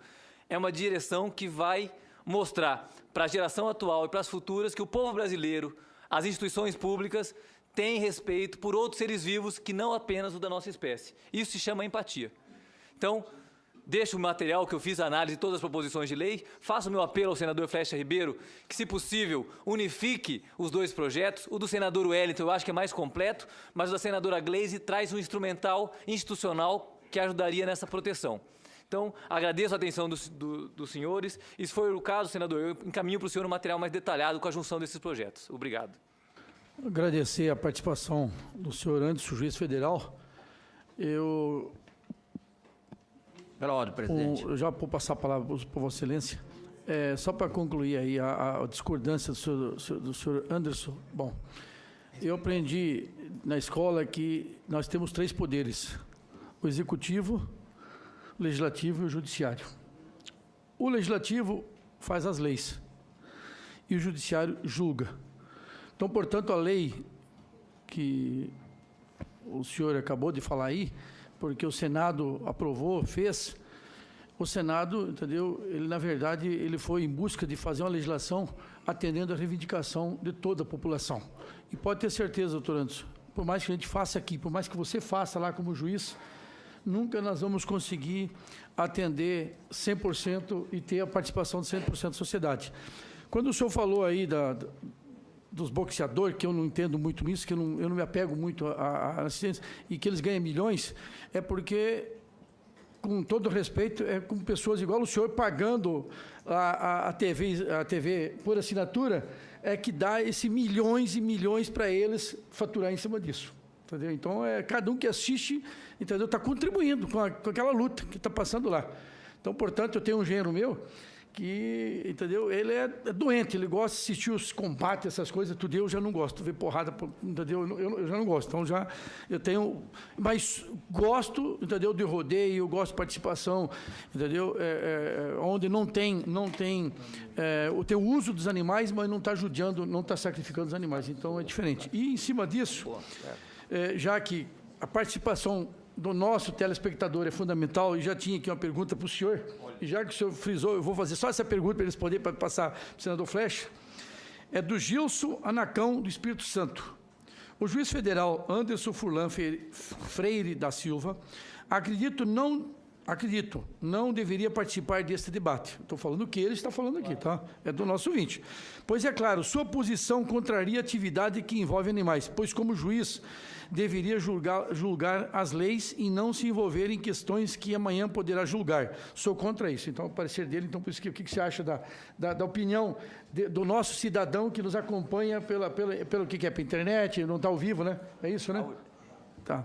é uma direção que vai mostrar para a geração atual e para as futuras que o povo brasileiro, as instituições públicas, têm respeito por outros seres vivos que não apenas o da nossa espécie. Isso se chama empatia. Então, deixo o material que eu fiz a análise de todas as proposições de lei, faço o meu apelo ao senador Flecha Ribeiro, que, se possível, unifique os dois projetos. O do senador Wellington eu acho que é mais completo, mas o da senadora Gleisi traz um instrumental institucional que ajudaria nessa proteção. Então, agradeço a atenção dos senhores, e se for o caso, senador, eu encaminho para o senhor um material mais detalhado com a junção desses projetos. Obrigado. Agradecer a participação do senhor Anderson, juiz federal. Pela ordem, presidente. Eu já vou passar a palavra para Vossa Excelência. Só para concluir aí a discordância do senhor Anderson. Bom, eu aprendi na escola que nós temos 3 poderes: o executivo, o legislativo e o judiciário. O legislativo faz as leis e o judiciário julga. Então, portanto, a lei que o senhor acabou de falar aí, porque o Senado aprovou, fez, o Senado, entendeu? Ele, na verdade, ele foi em busca de fazer uma legislação atendendo à reivindicação de toda a população. E pode ter certeza, doutor Anderson, por mais que a gente faça aqui, por mais que você faça lá como juiz, nunca nós vamos conseguir atender 100% e ter a participação de 100% da sociedade. Quando o senhor falou aí dos boxeadores, que eu não entendo muito nisso, que eu não me apego muito à assistência, e que eles ganham milhões, é porque, com todo respeito, é com pessoas igual o senhor pagando a TV por assinatura, é que dá esse milhões e milhões para eles faturar em cima disso. Entendeu? Então, cada um que assiste, entendeu, está contribuindo com aquela luta que está passando lá. Então, portanto, eu tenho um genro meu que, entendeu, ele é doente, ele gosta de assistir os combates, essas coisas, tudo. Eu já não gosto, ver porrada, entendeu? Eu já não gosto. Então, mas gosto, entendeu, de rodeio, gosto de participação, entendeu? Onde não tem o uso dos animais, mas não está judiando, não está sacrificando os animais. Então, é diferente. E, em cima disso, já que a participação do nosso telespectador é fundamental, e já tinha aqui uma pergunta para o senhor, e já que o senhor frisou, eu vou fazer só essa pergunta para eles poderem passar para o senador Flecha, é do Gilson Anacão, do Espírito Santo. O juiz federal Anderson Furlan Freire da Silva, acredito, não deveria participar deste debate. Estou falando o que ele está falando aqui, tá? É do nosso ouvinte. Pois é claro, sua posição contraria atividade que envolve animais, pois como juiz deveria julgar as leis e não se envolver em questões que amanhã poderá julgar. Sou contra isso. Então, o parecer dele, então, por isso, o que você acha da opinião do nosso cidadão que nos acompanha pelo que é, pela internet, não está ao vivo, né? É isso, né? Tá.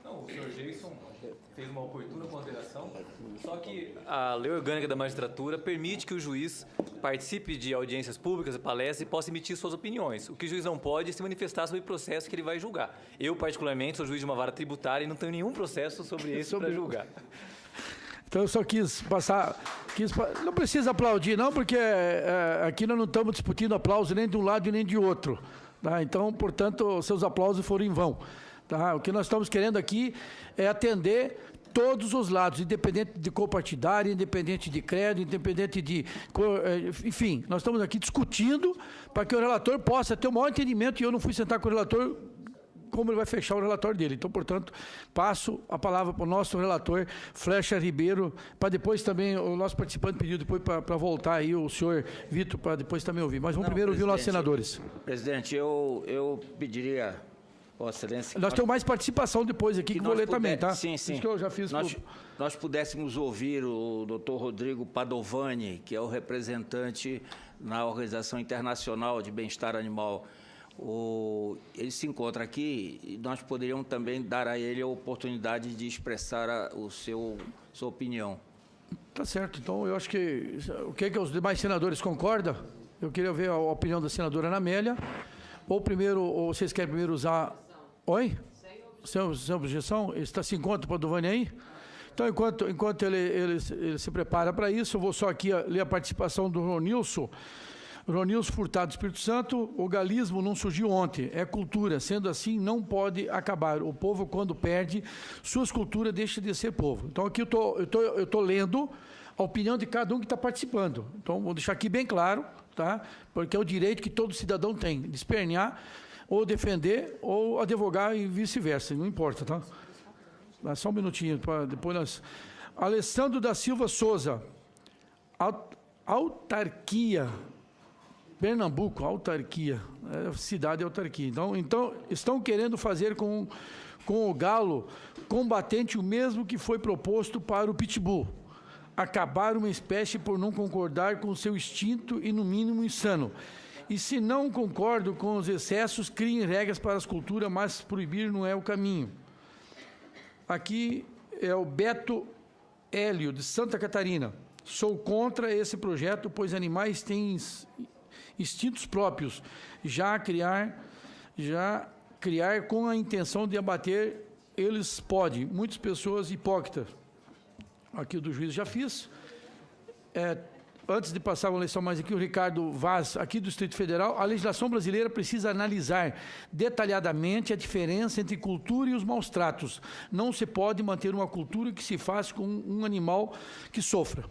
Não, o senhor Jason fez uma oportuna ponderação, só que a lei orgânica da magistratura permite que o juiz participe de audiências públicas, palestras e possa emitir suas opiniões. O que o juiz não pode é se manifestar sobre o processo que ele vai julgar. Eu, particularmente, sou juiz de uma vara tributária e não tenho nenhum processo sobre isso para julgar. Então, eu só quis passar... Não precisa aplaudir, não, porque aqui nós não estamos discutindo aplauso nem de um lado e nem de outro. Tá? Então, portanto, seus aplausos foram em vão. Tá? O que nós estamos querendo aqui é atender todos os lados, independente de cor partidária, independente de credo, independente de cor, enfim, nós estamos aqui discutindo para que o relator possa ter o maior entendimento, e eu não fui sentar com o relator como ele vai fechar o relatório dele. Então, portanto, passo a palavra para o nosso relator, Flecha Ribeiro, para depois também, o nosso participante pediu depois para voltar aí, o senhor Vitor, para depois também ouvir. Mas vamos primeiro ouvir os nossos senadores. Presidente, eu pediria, Vossa Excelência... Nós temos mais participação depois aqui, que vou ler também, tá? Sim, sim. Isso que eu já fiz. Nós pudéssemos ouvir o doutor Rodrigo Padovani, que é o representante na Organização Internacional de Bem-Estar Animal. Ele se encontra aqui e nós poderíamos também dar a ele a oportunidade de expressar sua opinião. Tá certo. Então, eu acho que... O que os demais senadores concordam? Eu queria ver a opinião da senadora Ana Amélia. Ou vocês querem primeiro usar... Oi? Sem objeção? Está se encontra o Padovani aí? Então, enquanto ele se prepara para isso, eu vou só aqui ler a participação do Ronilson Furtado Espírito Santo. O galismo não surgiu ontem, é cultura. Sendo assim, não pode acabar. O povo, quando perde suas culturas, deixa de ser povo. Então, aqui eu tô lendo a opinião de cada um que está participando. Então, vou deixar aqui bem claro, tá? Porque é o direito que todo cidadão tem de espernear, ou defender, ou advogar e vice-versa. Não importa, tá? Dá só um minutinho, para depois nós... Alessandro da Silva Souza. Autarquia... Pernambuco, autarquia, cidade autarquia. Então, estão querendo fazer com o galo combatente o mesmo que foi proposto para o pitbull. Acabar uma espécie por não concordar com seu instinto e, no mínimo, insano. E se não concordam com os excessos, criem regras para as culturas, mas proibir não é o caminho. Aqui é o Beto Hélio, de Santa Catarina. Sou contra esse projeto, pois animais têm instintos próprios, já criar com a intenção de abater, eles podem. Muitas pessoas hipócritas. Aqui o do juiz já fiz. Antes de passar uma eleição mais aqui, o Ricardo Vaz, aqui do Distrito Federal, a legislação brasileira precisa analisar detalhadamente a diferença entre cultura e os maus tratos. Não se pode manter uma cultura que se faz com um animal que sofra.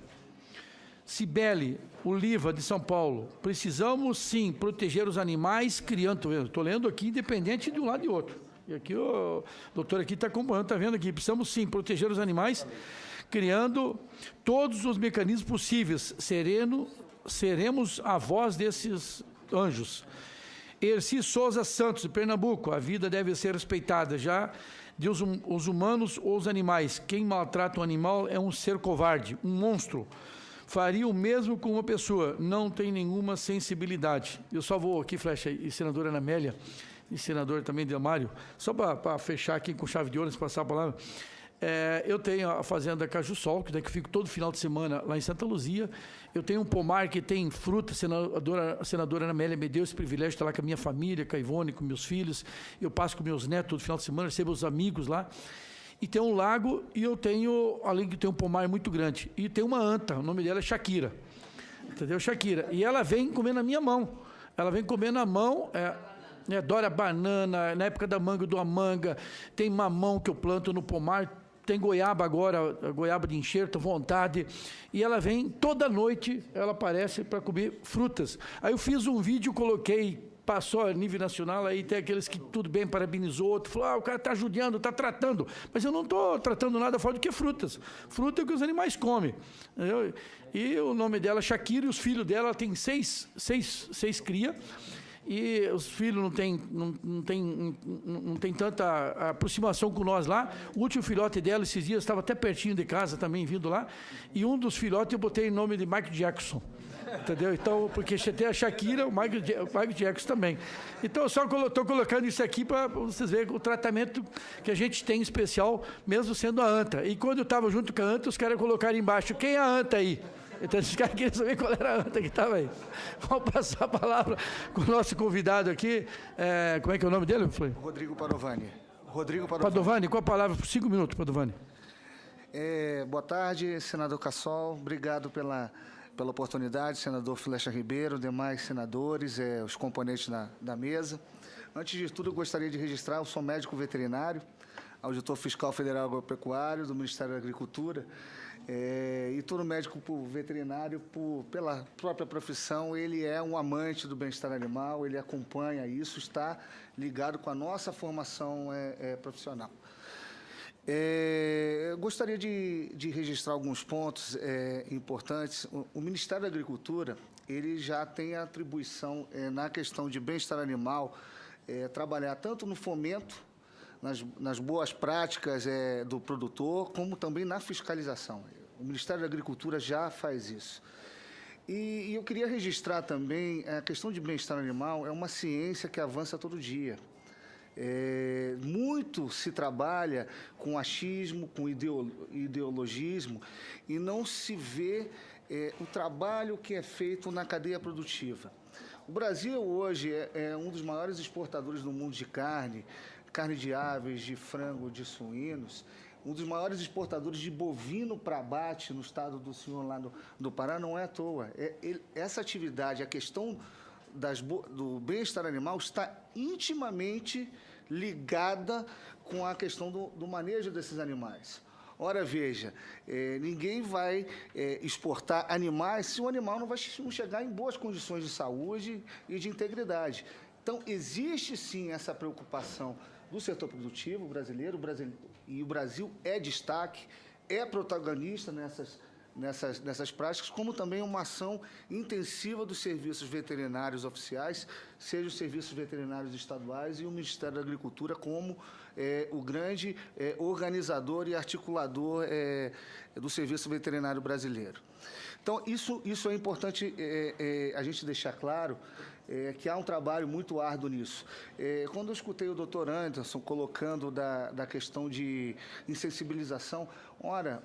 Cibele Oliva, de São Paulo. Precisamos, sim, proteger os animais, criando... Estou lendo aqui, independente de um lado e do outro. E aqui o doutor aqui está acompanhando, está vendo aqui. Precisamos, sim, proteger os animais, criando todos os mecanismos possíveis. Seremos a voz desses anjos. Erci Souza Santos, de Pernambuco. A vida deve ser respeitada, já de os humanos ou os animais. Quem maltrata um animal é um ser covarde, um monstro. Faria o mesmo com uma pessoa, não tem nenhuma sensibilidade. Eu só vou aqui, Flecha, e senadora Ana Amélia, e senador também Delmário, só para fechar aqui com chave de ouro, passar a palavra. Eu tenho a fazenda Caju Sol, que eu fico todo final de semana lá em Santa Luzia. Eu tenho um pomar que tem fruta, a senadora Ana Amélia me deu esse privilégio de estar lá com a minha família, com a Ivone, com meus filhos. Eu passo com meus netos todo final de semana, recebo os amigos lá. E tem um lago, e eu tenho, além de ter um pomar muito grande, e tem uma anta, o nome dela é Shakira. Entendeu? Shakira. E ela vem comer na minha mão. Ela vem comer na mão, adora banana, na época da manga eu dou a manga, tem mamão que eu planto no pomar, tem goiaba agora, goiaba de enxerto, vontade, e ela vem toda noite, ela aparece para comer frutas. Aí eu fiz um vídeo, coloquei, passou a nível nacional, aí tem aqueles que tudo bem, parabenizou, outro falou, o cara está ajudando, está tratando, mas eu não estou tratando nada fora do que frutas. Fruta é o que os animais comem. Entendeu? E o nome dela é Shakira, e os filhos dela têm seis cria, e os filhos não tem tanta aproximação com nós lá. O último filhote dela, esses dias, estava até pertinho de casa também, vindo lá, e um dos filhotes eu botei o nome de Michael Jackson. Entendeu? Então, porque tem a Shakira, o Michael Jackson também. Então, eu só estou colocando isso aqui para vocês verem o tratamento que a gente tem especial, mesmo sendo a anta. E quando eu estava junto com a anta, os caras colocaram embaixo, quem é a anta aí? Então, os caras queriam saber qual era a anta que estava aí. Vamos passar a palavra com o nosso convidado aqui. Como é que é o nome dele? Rodrigo Padovani. Padovani, qual a palavra? Por 5 minutos, Padovani. Boa tarde, senador Cassol. Obrigado pela oportunidade, senador Flecha Ribeiro, demais senadores, os componentes da mesa. Antes de tudo, eu gostaria de registrar, eu sou médico veterinário, auditor fiscal federal agropecuário do Ministério da Agricultura. E todo médico veterinário, pela própria profissão, ele é um amante do bem-estar animal, ele acompanha isso, está ligado com a nossa formação profissional. Eu gostaria de registrar alguns pontos importantes. O Ministério da Agricultura, ele já tem a atribuição na questão de bem-estar animal, trabalhar tanto no fomento, nas boas práticas do produtor, como também na fiscalização. O Ministério da Agricultura já faz isso. E eu queria registrar também a questão de bem-estar animal, é uma ciência que avança todo dia. Muito se trabalha com achismo, com ideologismo, e não se vê o trabalho que é feito na cadeia produtiva. O Brasil hoje é um dos maiores exportadores do mundo de carne de aves, de frango, de suínos, um dos maiores exportadores de bovino para abate no estado do senhor lá do Pará, não é à toa. Essa atividade, a questão do bem-estar animal está intimamente ligada com a questão do manejo desses animais. Ora, veja, ninguém vai exportar animais se o animal não vai chegar em boas condições de saúde e de integridade. Então, existe sim essa preocupação do setor produtivo brasileiro, e o Brasil é destaque, é protagonista nessas práticas, como também uma ação intensiva dos serviços veterinários oficiais, seja os serviços veterinários estaduais e o Ministério da Agricultura como o grande organizador e articulador do serviço veterinário brasileiro. Então, isso é importante a gente deixar claro, que há um trabalho muito árduo nisso. Quando eu escutei o doutor Anderson colocando da questão de insensibilização, ora,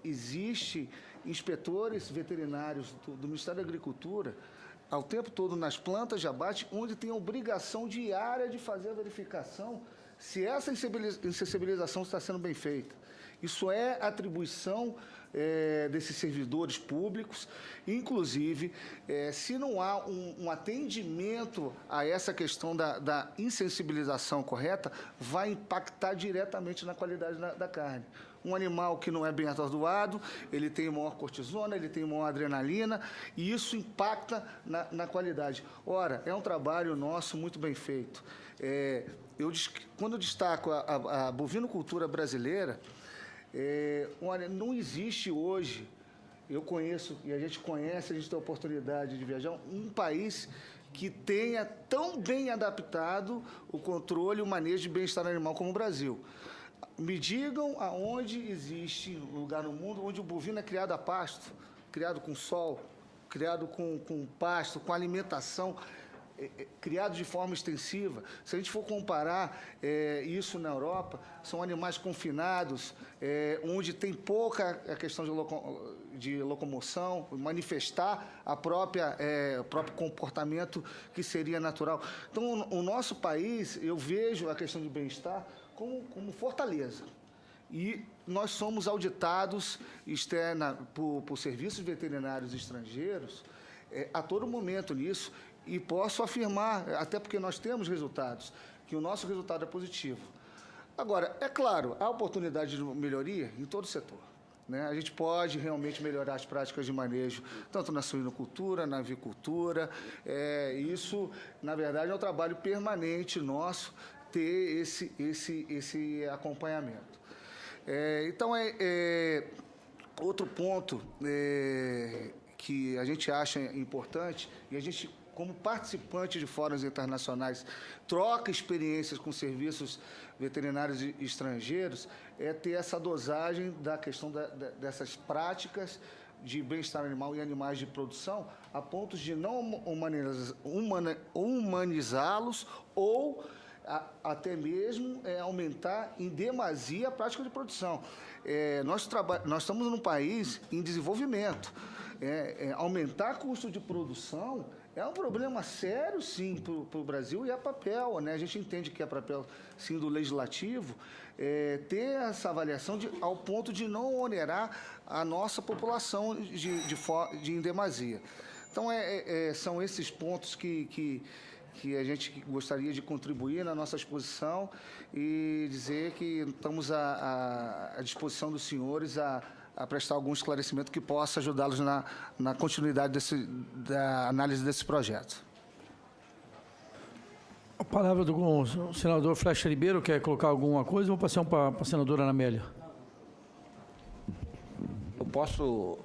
existe inspetores veterinários do Ministério da Agricultura, ao tempo todo nas plantas de abate, onde tem a obrigação diária de fazer a verificação se essa insensibilização está sendo bem feita. Isso é atribuição desses servidores públicos. Inclusive, se não há um atendimento a essa questão da insensibilização correta, vai impactar diretamente na qualidade da carne. Um animal que não é bem atordoado, ele tem maior cortisona, ele tem maior adrenalina, e isso impacta na qualidade. Ora, é um trabalho nosso muito bem feito. Quando eu destaco a bovinocultura brasileira, olha, não existe hoje, eu conheço, e a gente conhece, a gente tem a oportunidade de viajar, um país que tenha tão bem adaptado o controle e o manejo de bem-estar animal como o Brasil. Me digam aonde existe um lugar no mundo onde o bovino é criado a pasto, criado com sol, criado com pasto, com alimentação, criado de forma extensiva. Se a gente for comparar isso na Europa, são animais confinados, onde tem pouca a questão de locomoção, manifestar o próprio comportamento que seria natural. Então, o nosso país, eu vejo a questão de bem-estar como fortaleza. E nós somos auditados por serviços veterinários estrangeiros a todo momento nisso, e posso afirmar, até porque nós temos resultados, que o nosso resultado é positivo. Agora, é claro, há oportunidade de melhoria em todo o setor, né? A gente pode realmente melhorar as práticas de manejo, tanto na suinocultura, na avicultura. Isso, na verdade, é um trabalho permanente nosso, ter esse acompanhamento. Então, outro ponto que a gente acha importante, e a gente, como participante de fóruns internacionais, troca experiências com serviços veterinários estrangeiros, é ter essa dosagem da questão dessas práticas de bem-estar animal e animais de produção, a ponto de não humanizá-los ou até mesmo aumentar em demasia a prática de produção. Nós estamos num país em desenvolvimento. Aumentar custo de produção é um problema sério, sim, para o Brasil, e é papel, né? A gente entende que é papel, sim, do legislativo, ter essa avaliação ao ponto de não onerar a nossa população em demasia. Então, são esses pontos que que a gente gostaria de contribuir na nossa exposição e dizer que estamos à disposição dos senhores a prestar algum esclarecimento que possa ajudá-los na continuidade da análise desse projeto. A palavra do senador Flecha Ribeiro. Quer colocar alguma coisa? Vou passar para a senadora Ana Amélia. Eu posso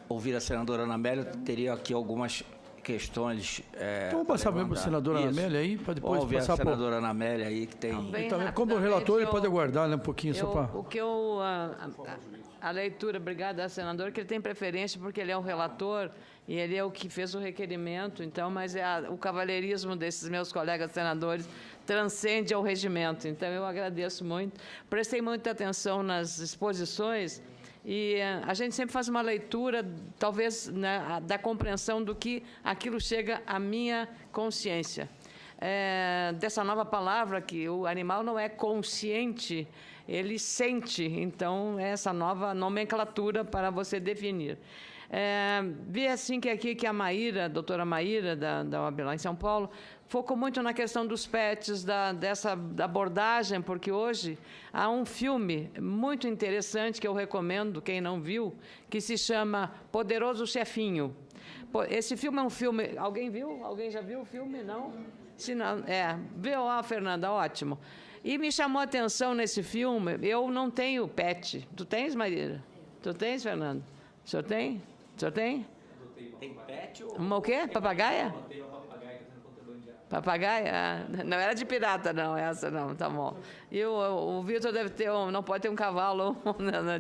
ouvir a senadora Ana Amélia? Teria aqui algumas questões. Então, vamos passar mesmo para a senadora Ana Amélia aí, para depois ouvir passar a senadora Ana Amélia aí, que tem... Então, como relator, ele pode aguardar, né, um pouquinho só para... A leitura, obrigada, senador, que ele tem preferência porque ele é o relator e ele é o que fez o requerimento, então, mas o cavalheirismo desses meus colegas senadores transcende ao regimento. Então, eu agradeço muito. Prestei muita atenção nas exposições e a gente sempre faz uma leitura, talvez, né, da compreensão do que aquilo chega à minha consciência. Dessa nova palavra, que o animal não é consciente, ele sente. Então, essa nova nomenclatura para você definir. Vi assim que a Maíra, a doutora Maíra, da OAB lá em São Paulo, focou muito na questão dos pets, dessa abordagem, porque hoje há um filme muito interessante que eu recomendo, quem não viu, que se chama Poderoso Chefinho. Esse filme é um filme... Alguém viu? Alguém já viu o filme? Não? Se não, viu, Fernanda, ótimo. E me chamou a atenção nesse filme, eu não tenho pet. Tu tens, Maíra? Tu tens, Fernando? O senhor tem? O senhor tem? Tem pet ou... O quê? Papagaia? Papagaia? Não era de pirata, não, essa não, tá bom. E o Vitor deve ter não pode ter um cavalo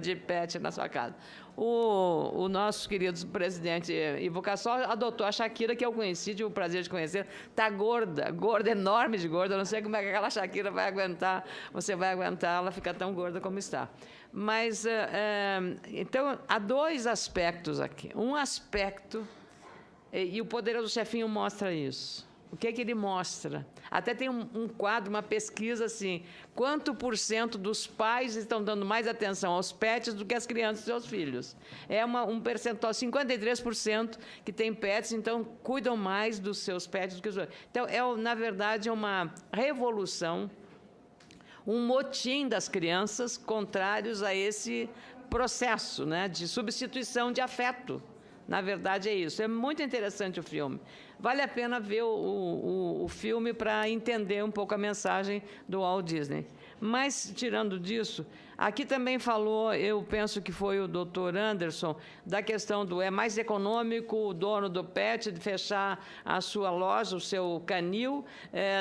de pet na sua casa. O nosso querido presidente Ivo Cassol adotou a Shakira, que eu conheci, tive o prazer de conhecer. Está gorda, enorme de gorda. Eu não sei como é que aquela Shakira vai aguentar. Você vai aguentar ela ficar tão gorda como está. Mas, então, há dois aspectos aqui. Um aspecto, e o Poderoso Chefinho mostra isso. O que ele mostra? Até tem um quadro, uma pesquisa assim, quanto % dos pais estão dando mais atenção aos pets do que às crianças e seus filhos? É um percentual, 53% que tem pets, então cuidam mais dos seus pets do que os outros. Então, na verdade, é uma revolução, um motim das crianças contrários a esse processo, né, de substituição de afeto. Na verdade, é isso. É muito interessante o filme. Vale a pena ver o filme para entender um pouco a mensagem do Walt Disney. Mas, tirando disso, aqui também falou, eu penso que foi o doutor Anderson, da questão do mais econômico o dono do pet de fechar a sua loja, o seu canil,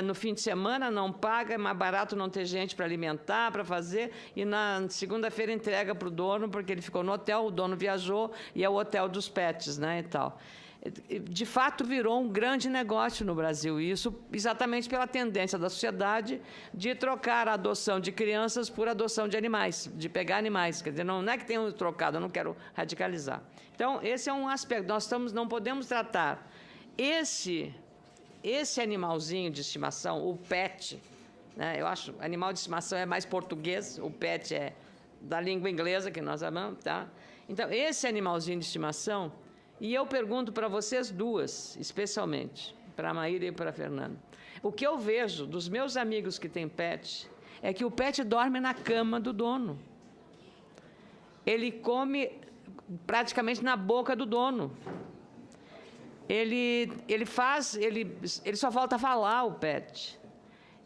no fim de semana não paga, é mais barato não ter gente para alimentar, para fazer, e na segunda-feira entrega para o dono, porque ele ficou no hotel, o dono viajou, e é o hotel dos pets, né, e tal. De fato, virou um grande negócio no Brasil, e isso exatamente pela tendência da sociedade de trocar a adoção de crianças por adoção de animais, de pegar animais. Quer dizer, não é que tenham trocado, eu não quero radicalizar. Então, esse é um aspecto. Não podemos tratar esse animalzinho de estimação, o pet, né? Eu acho que animal de estimação é mais português, o pet é da língua inglesa, que nós amamos, tá? Então, esse animalzinho de estimação... E eu pergunto para vocês duas, especialmente, para a Maíra e para a Fernanda. O que eu vejo dos meus amigos que têm pet é que o pet dorme na cama do dono. Ele come praticamente na boca do dono. Ele só falta falar, o pet.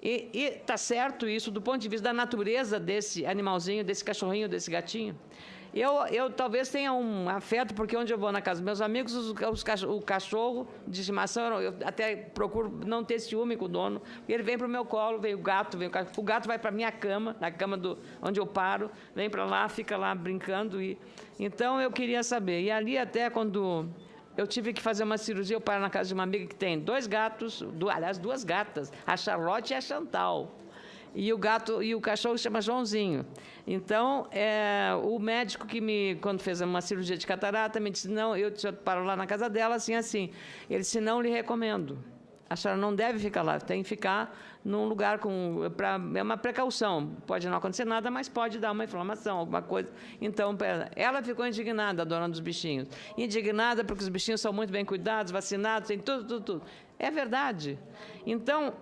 E está certo isso do ponto de vista da natureza desse animalzinho, desse cachorrinho, desse gatinho. Eu talvez tenha um afeto, porque onde eu vou na casa dos meus amigos, o cachorro de estimação, eu até procuro não ter ciúme com o dono, porque ele vem para o meu colo, vem o gato vai para a minha cama, na cama onde eu paro, vem para lá, fica lá brincando. Então, eu queria saber. E ali, até quando eu tive que fazer uma cirurgia, eu paro na casa de uma amiga que tem 2 gatos, aliás, 2 gatas, a Charlotte e a Chantal. E o cachorro se chama Joãozinho. Então, o médico quando fez uma cirurgia de catarata, me disse, não, eu paro lá na casa dela, assim. Ele disse, não lhe recomendo. A senhora não deve ficar lá, tem que ficar num lugar é uma precaução. Pode não acontecer nada, mas pode dar uma inflamação, alguma coisa. Então, ela ficou indignada, a dona dos bichinhos. Indignada porque os bichinhos são muito bem cuidados, vacinados, tem tudo. É verdade. Então,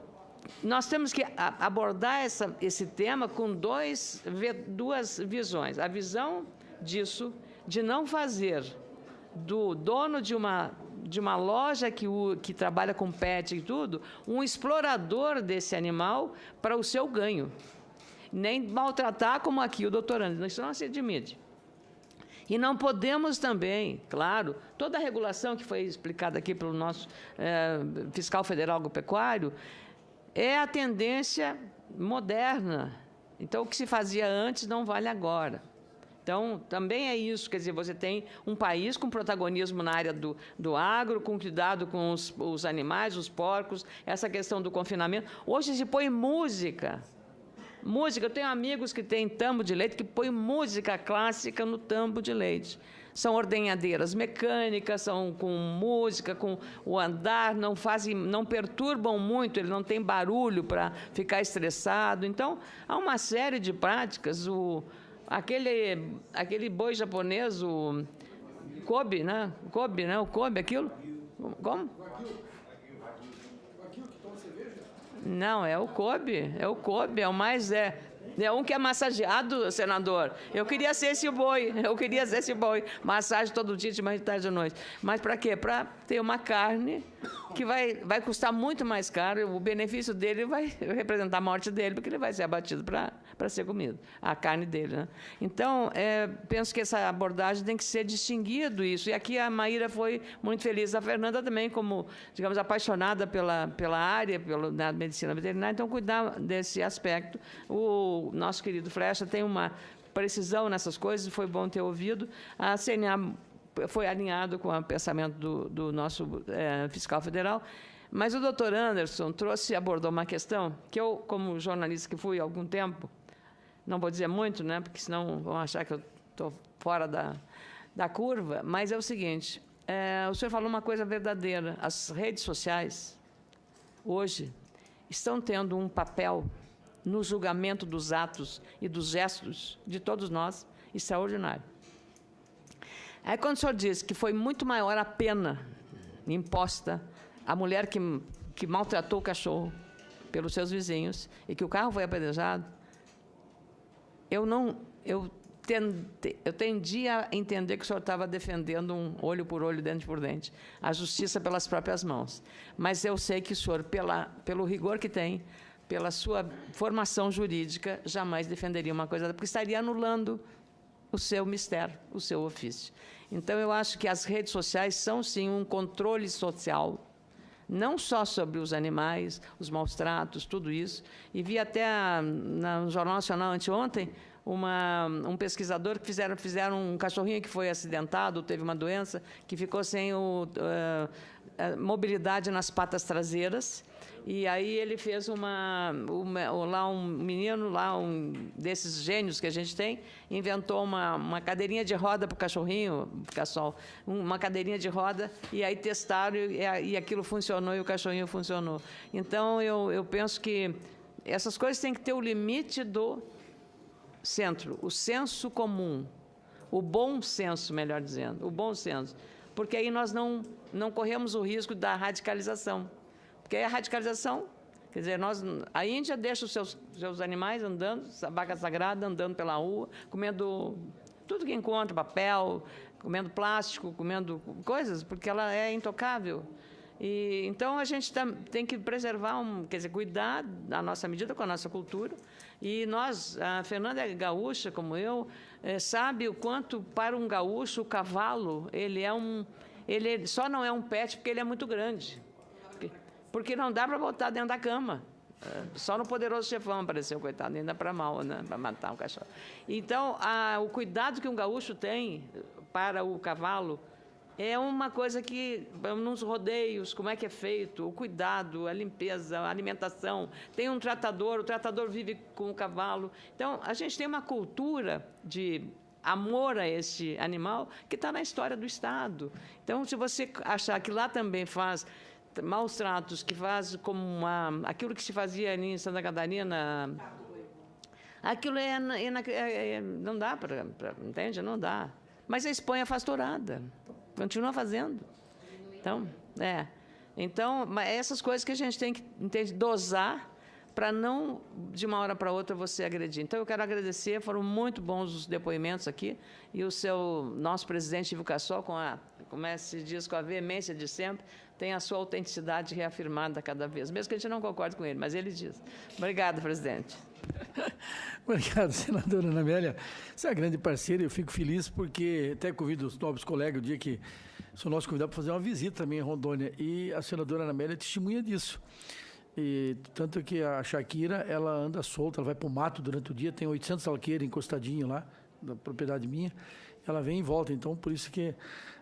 nós temos que abordar esse tema com duas visões. A visão disso, de não fazer do dono de uma loja que trabalha com pet e tudo, um explorador desse animal para o seu ganho. Nem maltratar como aqui o doutor Anderson. Isso não se admite. E não podemos também, claro, toda a regulação que foi explicada aqui pelo nosso fiscal federal agropecuário é a tendência moderna. Então, o que se fazia antes não vale agora. Então, também é isso, quer dizer, você tem um país com protagonismo na área do agro, com cuidado com os animais, os porcos, essa questão do confinamento. Hoje se põe música. Eu tenho amigos que têm tambo de leite que põem música clássica no tambo de leite. São ordenhadeiras mecânicas, são com música, com o andar, não perturbam muito, ele não tem barulho para ficar estressado. Então, há uma série de práticas. Aquele boi japonês, o Kobe, né? O Kobe, aquilo? Como? Não, é o Kobe, é o mais... É um que é massageado, senador. Eu queria ser esse boi. Massagem todo dia, de manhã, de tarde e de noite. Mas para quê? Para ter uma carne que vai custar muito mais caro. O benefício dele vai representar a morte dele, porque ele vai ser abatido para ser comido. A carne dele, né? Então, penso que essa abordagem tem que ser distinguido isso. E aqui a Maíra foi muito feliz. A Fernanda também, como, digamos, apaixonada pela área, da medicina veterinária. Então, cuidar desse aspecto. O nosso querido Flecha tem uma precisão nessas coisas, foi bom ter ouvido. A CNA foi alinhado com o pensamento do nosso fiscal federal, mas o doutor Anderson abordou uma questão que eu, como jornalista que fui há algum tempo, não vou dizer muito, né, porque senão vão achar que eu estou fora da curva, mas é o seguinte, o senhor falou uma coisa verdadeira, as redes sociais, hoje, estão tendo um papel no julgamento dos atos e dos gestos de todos nós, extraordinário. Aí, quando o senhor diz que foi muito maior a pena imposta à mulher que maltratou o cachorro pelos seus vizinhos e que o carro foi apedrejado, eu tendi a entender que o senhor estava defendendo um olho por olho, dente por dente, a justiça pelas próprias mãos. Mas eu sei que o senhor, pelo rigor que tem, pela sua formação jurídica, jamais defenderia uma coisa, porque estaria anulando o seu mistério, o seu ofício. Então, eu acho que as redes sociais são, sim, um controle social, não só sobre os animais, os maus tratos, tudo isso. E vi até no Jornal Nacional anteontem um pesquisador que fizeram um cachorrinho que foi acidentado, teve uma doença, que ficou sem mobilidade nas patas traseiras. E aí ele fez lá um menino, desses gênios que a gente tem, inventou uma cadeirinha de roda para o cachorrinho, uma cadeirinha de roda, e aí testaram e aquilo funcionou e o cachorrinho funcionou. Então, eu penso que essas coisas têm que ter o limite do centro, o senso comum, o bom senso, melhor dizendo, o bom senso, porque aí nós não corremos o risco da radicalização. Porque aí a radicalização, quer dizer, a Índia deixa os seus animais andando, a vaca sagrada andando pela rua, comendo tudo que encontra, papel, comendo plástico, comendo coisas, porque ela é intocável. E, então, a gente tem que preservar, quer dizer, cuidar da nossa medida com a nossa cultura. E a Fernanda é gaúcha, como eu, sabe o quanto, para um gaúcho, o cavalo, ele só não é um pet porque ele é muito grande. Porque não dá para botar dentro da cama. Só no Poderoso Chefão apareceu, coitado, ainda para mal, né? Para matar um cachorro. Então, o cuidado que um gaúcho tem para o cavalo é uma coisa que, nos rodeios, como é que é feito, o cuidado, a limpeza, a alimentação. Tem um tratador, o tratador vive com o cavalo. Então, a gente tem uma cultura de amor a esse animal que está na história do Estado. Então, se você achar que lá também maus tratos que faz como aquilo que se fazia ali em Santa Catarina, aquilo não dá para, entende? Não dá. Mas a Espanha faz tourada, continua fazendo. Então, essas coisas que a gente tem que dosar para não, de uma hora para outra, você agredir. Então, eu quero agradecer, foram muito bons os depoimentos aqui, e o nosso presidente Ivo Cassol, como se diz, com a veemência de sempre, tem a sua autenticidade reafirmada cada vez, mesmo que a gente não concorde com ele, mas ele diz. Obrigada, presidente. Obrigado, senadora Ana Amélia. Você é uma grande parceira, eu fico feliz porque até convido os nobres colegas o dia que sou nosso convidado para fazer uma visita também em Rondônia, e a senadora Ana Amélia testemunha disso. E tanto que a Shakira, ela anda solta, ela vai para o mato durante o dia, tem 800 alqueires encostadinho lá, da propriedade minha, ela vem e volta, então por isso que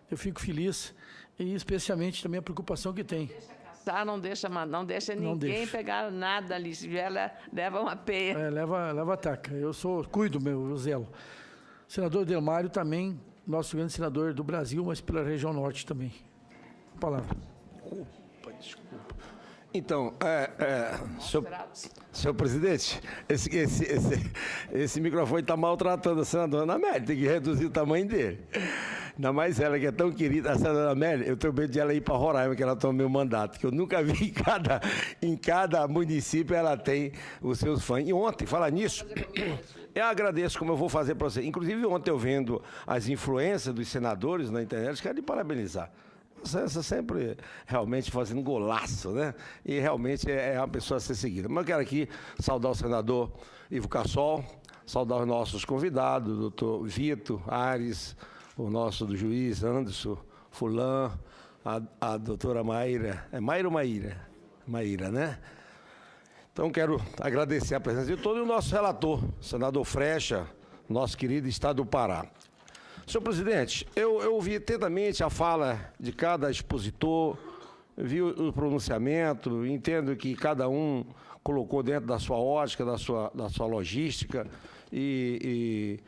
eu fico feliz, e especialmente também a preocupação que tem. Não deixa ninguém pegar nada ali, se ela leva uma peia. Leva ataca, cuido meu zelo. Senador Delmário também, nosso grande senador do Brasil, mas pela região norte também. A palavra. Opa, desculpa. Então, senhor presidente, esse microfone está maltratando a senadora Ana Amélia, tem que reduzir o tamanho dele. Ainda mais ela, que é tão querida, a senadora Ana Amélia, eu tenho medo de ela ir para Roraima, que ela toma meu mandato, que eu nunca vi em cada município ela tem os seus fãs. E ontem, falar nisso, eu agradeço, como eu vou fazer para você. Inclusive, ontem eu vendo as influências dos senadores na internet, quero lhe parabenizar. Você sempre realmente fazendo golaço, né? E realmente é uma pessoa a ser seguida. Mas eu quero aqui saudar o senador Ivo Cassol, saudar os nossos convidados, o doutor Vitor Ares, o nosso do juiz Anderson Fulan, a doutora Maíra. É Maíra ou Maíra? Maíra, né? Então quero agradecer a presença de todo o nosso relator, senador Frecha, nosso querido estado do Pará. Senhor presidente, eu ouvi atentamente a fala de cada expositor, vi o pronunciamento, entendo que cada um colocou dentro da sua ótica, da sua logística, e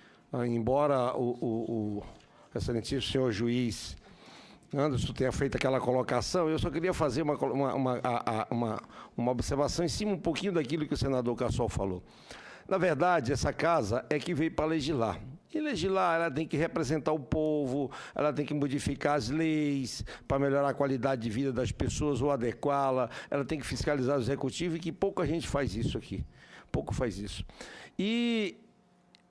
embora o excelentíssimo senhor juiz Anderson tenha feito aquela colocação, eu só queria fazer uma observação em cima um pouquinho daquilo que o senador Cassol falou. Na verdade, essa casa é que veio para legislar. E legislar, ela tem que representar o povo, ela tem que modificar as leis para melhorar a qualidade de vida das pessoas ou adequá-la, ela tem que fiscalizar o executivo, e que pouca gente faz isso aqui. Pouco faz isso. E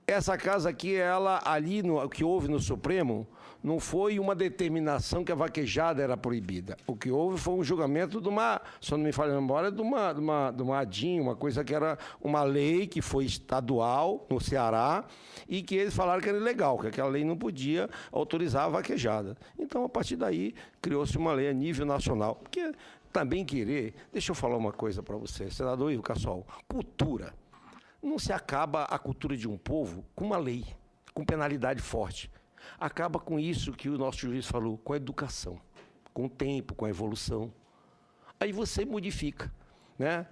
essa casa aqui, ela ali, o que houve no Supremo, não foi uma determinação que a vaquejada era proibida. O que houve foi um julgamento de uma, se eu não me falha a memória, de uma ADIM, uma coisa que era uma lei que foi estadual no Ceará, e que eles falaram que era ilegal, que aquela lei não podia autorizar a vaquejada. Então, a partir daí, criou-se uma lei a nível nacional. Porque também deixa eu falar uma coisa para você, senador Ivo Cassol, cultura. Não se acaba a cultura de um povo com uma lei, com penalidade forte. Acaba com isso que o nosso juiz falou, com a educação, com o tempo, com a evolução. Aí você modifica, né?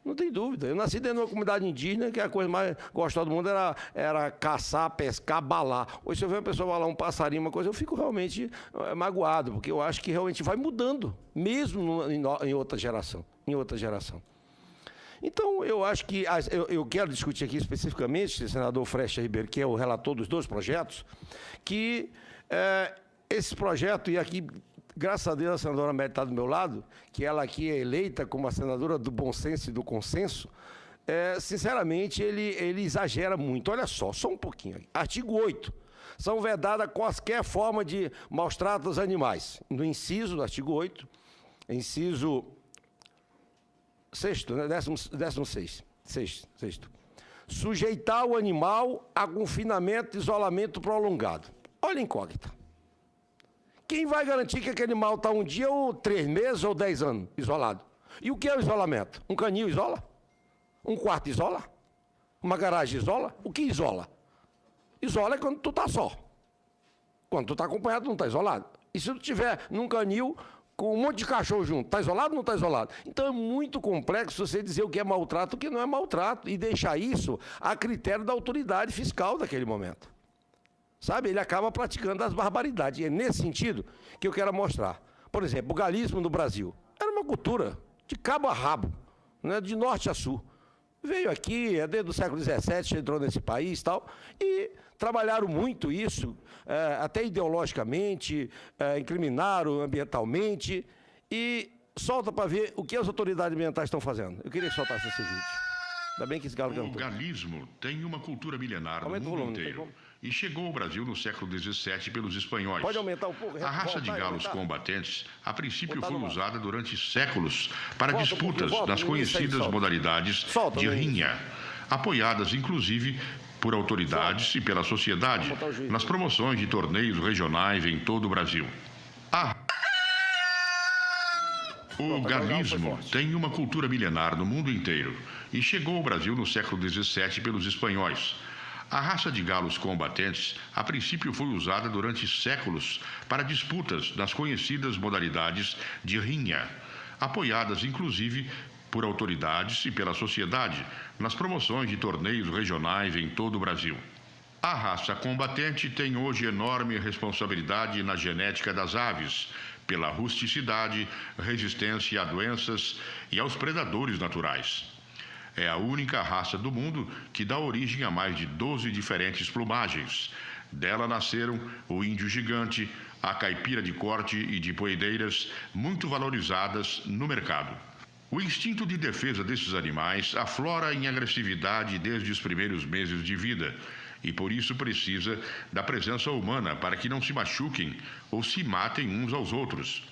Não tem dúvida. Eu nasci dentro de uma comunidade indígena que a coisa mais gostosa do mundo era caçar, pescar, balar. Hoje, se eu ver uma pessoa balar um passarinho, uma coisa, eu fico realmente magoado, porque eu acho que realmente vai mudando, mesmo em outra geração. Então, eu acho que eu quero discutir aqui especificamente, senador Frecha Ribeiro, que é o relator dos dois projetos, que esse projeto, e aqui, graças a Deus, a senadora Amélia está do meu lado, que ela aqui é eleita como a senadora do bom senso e do consenso, sinceramente, ele exagera muito. Olha só um pouquinho. Artigo 8. São vedadas qualquer forma de maus-tratos aos animais. No inciso do artigo 8, inciso 6º, né? 16º. Sujeitar o animal a confinamento e isolamento prolongado. Olha a incógnita. Quem vai garantir que aquele animal está um dia, ou 3 meses, ou 10 anos isolado? E o que é o isolamento? Um canil isola? Um quarto isola? Uma garagem isola? O que isola? Isola é quando tu está só. Quando tu está acompanhado, não está isolado. E se tu estiver num canil com um monte de cachorro junto, está isolado ou não está isolado? Então é muito complexo você dizer o que é maltrato e o que não é maltrato, e deixar isso a critério da autoridade fiscal daquele momento. Sabe? Ele acaba praticando as barbaridades. E é nesse sentido que eu quero mostrar. Por exemplo, o galismo no Brasil. era uma cultura de cabo a rabo, né, de norte a sul. Veio aqui, desde o século XVII, entrou nesse país e tal, e trabalharam muito isso, até ideologicamente, incriminaram ambientalmente, e solta para ver o que as autoridades ambientais estão fazendo. Eu queria que soltasse esse vídeo. Ainda bem que esse galo cantou. O galismo tem uma cultura milenar no mundo inteiro e chegou ao Brasil no século XVII pelos espanhóis. Pode aumentar um pouco? A raça de galos combatentes, a princípio, foi usada durante séculos para disputas nas conhecidas modalidades de rinha, apoiadas, inclusive, por autoridades e pela sociedade, nas promoções de torneios regionais em todo o Brasil. O galismo tem uma cultura milenar no mundo inteiro e chegou ao Brasil no século XVII pelos espanhóis. A raça de galos combatentes, a princípio, foi usada durante séculos para disputas nas conhecidas modalidades de rinha, apoiadas, inclusive, por autoridades e pela sociedade, nas promoções de torneios regionais em todo o Brasil. A raça combatente tem hoje enorme responsabilidade na genética das aves, pela rusticidade, resistência a doenças e aos predadores naturais. É a única raça do mundo que dá origem a mais de 12 diferentes plumagens. Dela nasceram o índio gigante, a caipira de corte e de poedeiras, muito valorizadas no mercado. O instinto de defesa desses animais aflora em agressividade desde os primeiros meses de vida e por isso precisa da presença humana para que não se machuquem ou se matem uns aos outros.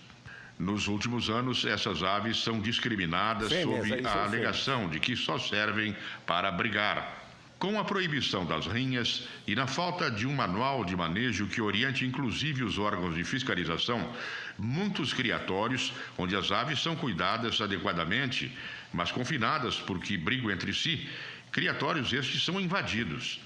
Nos últimos anos, essas aves são discriminadas sob a alegação de que só servem para brigar. Com a proibição das rinhas e na falta de um manual de manejo que oriente inclusive os órgãos de fiscalização, muitos criatórios, onde as aves são cuidadas adequadamente, mas confinadas porque brigam entre si, criatórios estes são invadidos.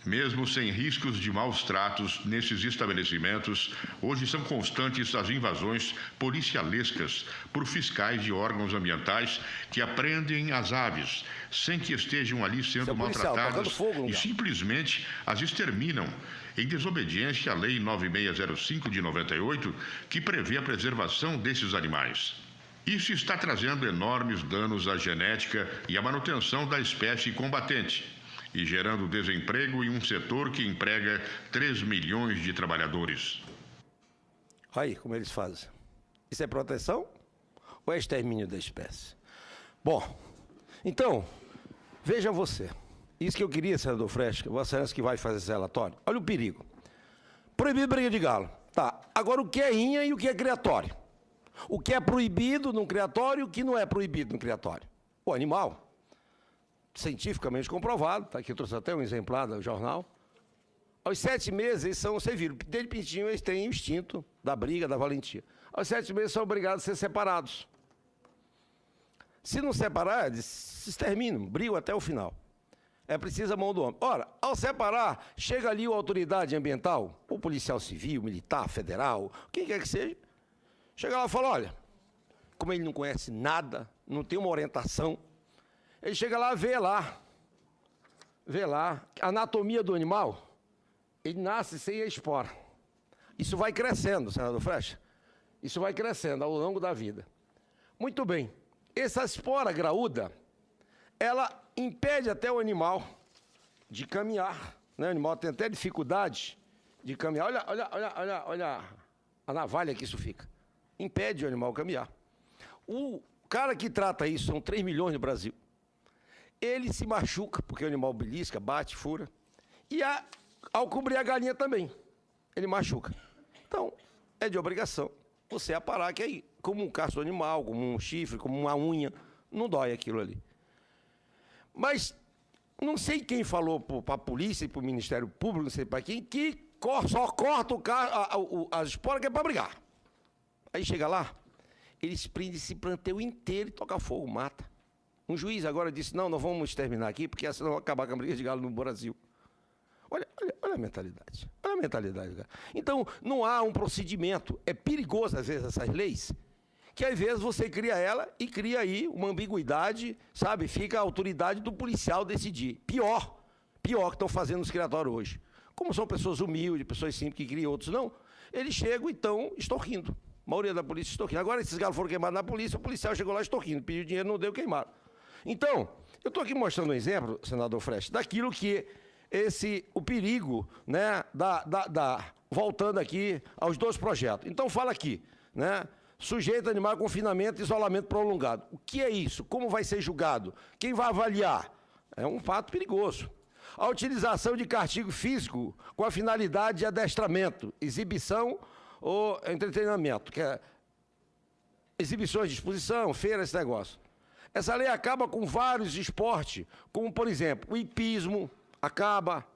Mesmo sem riscos de maus tratos nesses estabelecimentos, hoje são constantes as invasões policialescas por fiscais de órgãos ambientais que apreendem as aves, sem que estejam ali sendo maltratadas e simplesmente as exterminam, em desobediência à Lei 9605 de 98, que prevê a preservação desses animais. Isso está trazendo enormes danos à genética e à manutenção da espécie combatente, e gerando desemprego em um setor que emprega 3 milhões de trabalhadores. Aí, como eles fazem. Isso é proteção ou é extermínio da espécie? Bom, então, veja você. Isso que eu queria, senador Fresca, Vossa Excelência que vai fazer esse relatório. Olha o perigo. Proibido briga de galo. Tá, agora o que é rinha e o que é criatório? O que é proibido num criatório e o que não é proibido num criatório? O animal. Cientificamente comprovado, tá aqui eu trouxe até um exemplar do jornal. Aos 7 meses, eles são, você viu, desde pintinho eles têm o instinto da briga, da valentia. Aos 7 meses são obrigados a ser separados. Se não separar, eles se exterminam, brigam até o final. É preciso a mão do homem. Ora, ao separar, chega ali a autoridade ambiental, ou policial civil, militar, federal, quem quer que seja, chega lá e fala, olha, como ele não conhece nada, não tem uma orientação, ele chega lá, vê lá, a anatomia do animal, ele nasce sem a espora. Isso vai crescendo, senador Frecha, isso vai crescendo ao longo da vida. Muito bem, essa espora graúda, ela impede até o animal de caminhar, né? O animal tem até dificuldade de caminhar. Olha a navalha que isso fica. Impede o animal caminhar. O cara que trata isso, são 3 milhões no Brasil. Ele se machuca, porque o animal belisca, bate, fura. E ao cobrir a galinha também, ele machuca. Então, é de obrigação você aparar, que aí, como um cacho do animal, como um chifre, como uma unha, não dói aquilo ali. Mas, não sei quem falou para a polícia e para o Ministério Público, não sei para quem, que só corta as esporas que é para brigar. Aí chega lá, eles prendem esse plantel inteiro e tocam fogo, mata. Um juiz agora disse, não vamos exterminar aqui, porque senão vai acabar com a briga de galo no Brasil. Olha a mentalidade. Olha a mentalidade. Cara. Então, não há um procedimento. É perigoso, às vezes, essas leis, que às vezes você cria ela e cria aí uma ambiguidade, sabe? Fica a autoridade do policial decidir. Pior que estão fazendo nos criatórios hoje. Como são pessoas humildes, pessoas simples que criam, outros não, eles chegam e estão extorquindo. A maioria da polícia extorquindo. Agora esses galos foram queimados na polícia, o policial chegou lá extorquindo, pediu dinheiro, não deu, queimaram. Então, eu estou aqui mostrando um exemplo, senador Freixo, daquilo que o perigo, né, voltando aqui aos 2 projetos. Então, fala aqui, né, sujeito animal a confinamento e isolamento prolongado. O que é isso? Como vai ser julgado? Quem vai avaliar? É um fato perigoso. A utilização de castigo físico com a finalidade de adestramento, exibição ou entretenimento, que é exibições de exposição, feira, esse negócio. Essa lei acaba com vários esportes, como, por exemplo, o hipismo acaba,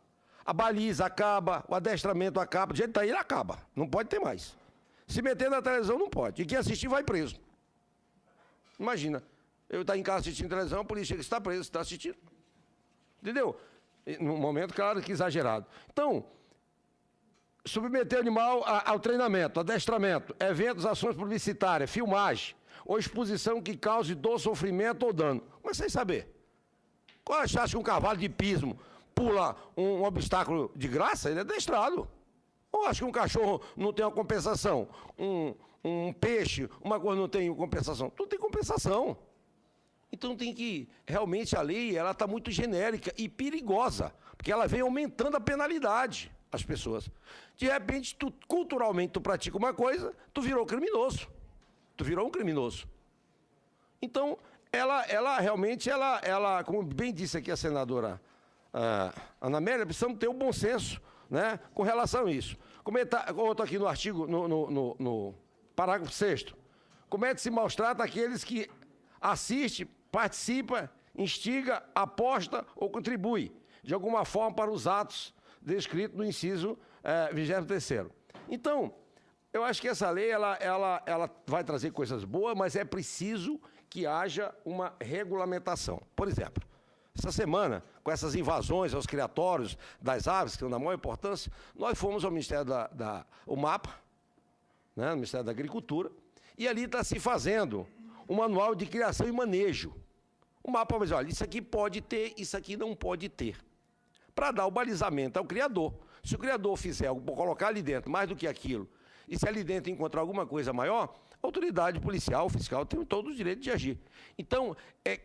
a baliza acaba, o adestramento acaba, do jeito que está aí, ele acaba. Não pode ter mais. Se meter na televisão, não pode. E quem assistir vai preso. Imagina, eu estar em casa assistindo televisão, a polícia que está preso, está assistindo. Entendeu? Num momento, claro que exagerado. Então, submeter o animal ao treinamento, adestramento, eventos, ações publicitárias, filmagem, ou exposição que cause dor, sofrimento ou dano. Mas sem saber. Qual acha que um cavalo de hipismo pula um obstáculo de graça? Ele é adestrado. Ou acha que um cachorro não tem uma compensação? Um peixe, uma coisa não tem compensação? Tudo tem compensação. Então tem que, realmente a lei, ela está muito genérica e perigosa, porque ela vem aumentando a penalidade às pessoas. De repente, culturalmente, tu pratica uma coisa, tu virou criminoso. Tu virou um criminoso. Então, ela realmente, como bem disse aqui a senadora Ana Amélia, precisamos ter um bom senso, né, com relação a isso. Como eu estou aqui no artigo, no parágrafo 6º, comete-se maus tratos àqueles que assistem, participa, instiga, aposta ou contribui, de alguma forma, para os atos descritos no inciso 23º. Então, eu acho que essa lei ela vai trazer coisas boas, mas é preciso que haja uma regulamentação. Por exemplo, essa semana, com essas invasões aos criatórios das aves, que são da maior importância, nós fomos ao Ministério o MAPA, né, no Ministério da Agricultura, e ali está se fazendo um manual de criação e manejo. O MAPA vai dizer, olha, isso aqui pode ter, isso aqui não pode ter. Para dar o balizamento ao criador. Se o criador fizer algo, colocar ali dentro mais do que aquilo, e se ali dentro encontrar alguma coisa maior, a autoridade policial, fiscal, tem todo o direito de agir. Então,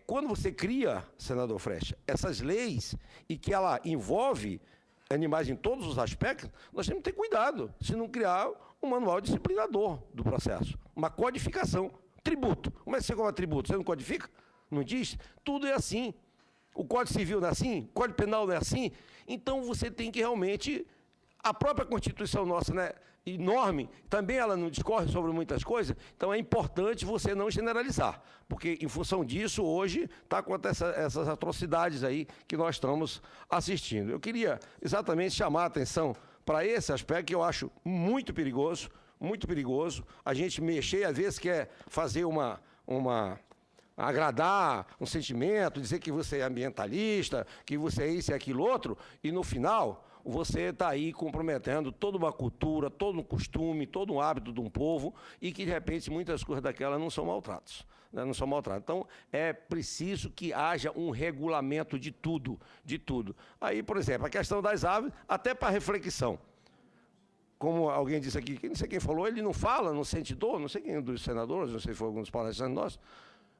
quando você cria, senador Freixo, essas leis, e que ela envolve animais em todos os aspectos, nós temos que ter cuidado, se não criar um manual disciplinador do processo, uma codificação. Tributo. Como é que você cobra tributo? Você não codifica? Não diz? Tudo é assim. O Código Civil não é assim? O Código Penal não é assim? Então, você tem que realmente... A própria Constituição nossa, né, enorme, também ela não discorre sobre muitas coisas, então é importante você não generalizar, porque em função disso, hoje, está acontecendo essas atrocidades aí que nós estamos assistindo. Eu queria exatamente chamar a atenção para esse aspecto que eu acho muito perigoso, a gente mexer, às vezes quer fazer agradar um sentimento, dizer que você é ambientalista, que você é isso e aquilo outro, e no final você está aí comprometendo toda uma cultura, todo um costume, todo um hábito de um povo, e que de repente muitas coisas daquelas não são maltratos. Não são maltratos. Então, é preciso que haja um regulamento de tudo, de tudo. Aí, por exemplo, a questão das aves, até para reflexão. Como alguém disse aqui, não sei quem falou, ele não fala, não sente dor, não sei quem dos senadores, não sei se foi algum dos palestrantes nossos,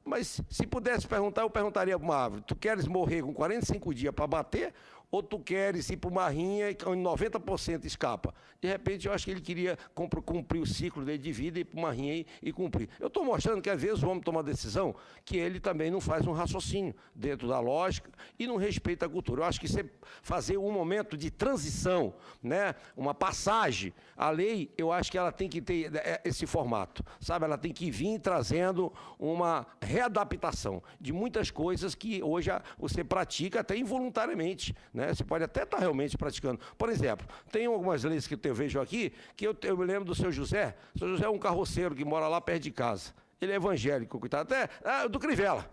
mas se pudesse perguntar, eu perguntaria para uma árvore, tu queres morrer com 45 dias para bater, ou tu queres ir para uma rinha e 90% escapa? De repente, eu acho que ele queria cumprir o ciclo dele de vida, ir para uma rinha e cumprir. Eu estou mostrando que, às vezes, o homem toma uma decisão que ele também não faz um raciocínio dentro da lógica e não respeita a cultura. Eu acho que você fazer um momento de transição, né, uma passagem, a lei, eu acho que ela tem que ter esse formato, sabe? Ela tem que vir trazendo uma readaptação de muitas coisas que hoje você pratica até involuntariamente, né? Você pode até estar realmente praticando. Por exemplo, tem algumas leis que eu vejo aqui, que eu me lembro do seu José. O seu José é um carroceiro que mora lá perto de casa. Ele é evangélico, coitado. Até do Crivella.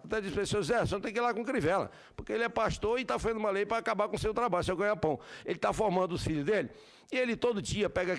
Até disse para o seu José, você não tem que ir lá com Crivella, porque ele é pastor e está fazendo uma lei para acabar com o seu trabalho, seu ganha-pão. Ele está formando os filhos dele, e ele todo dia pega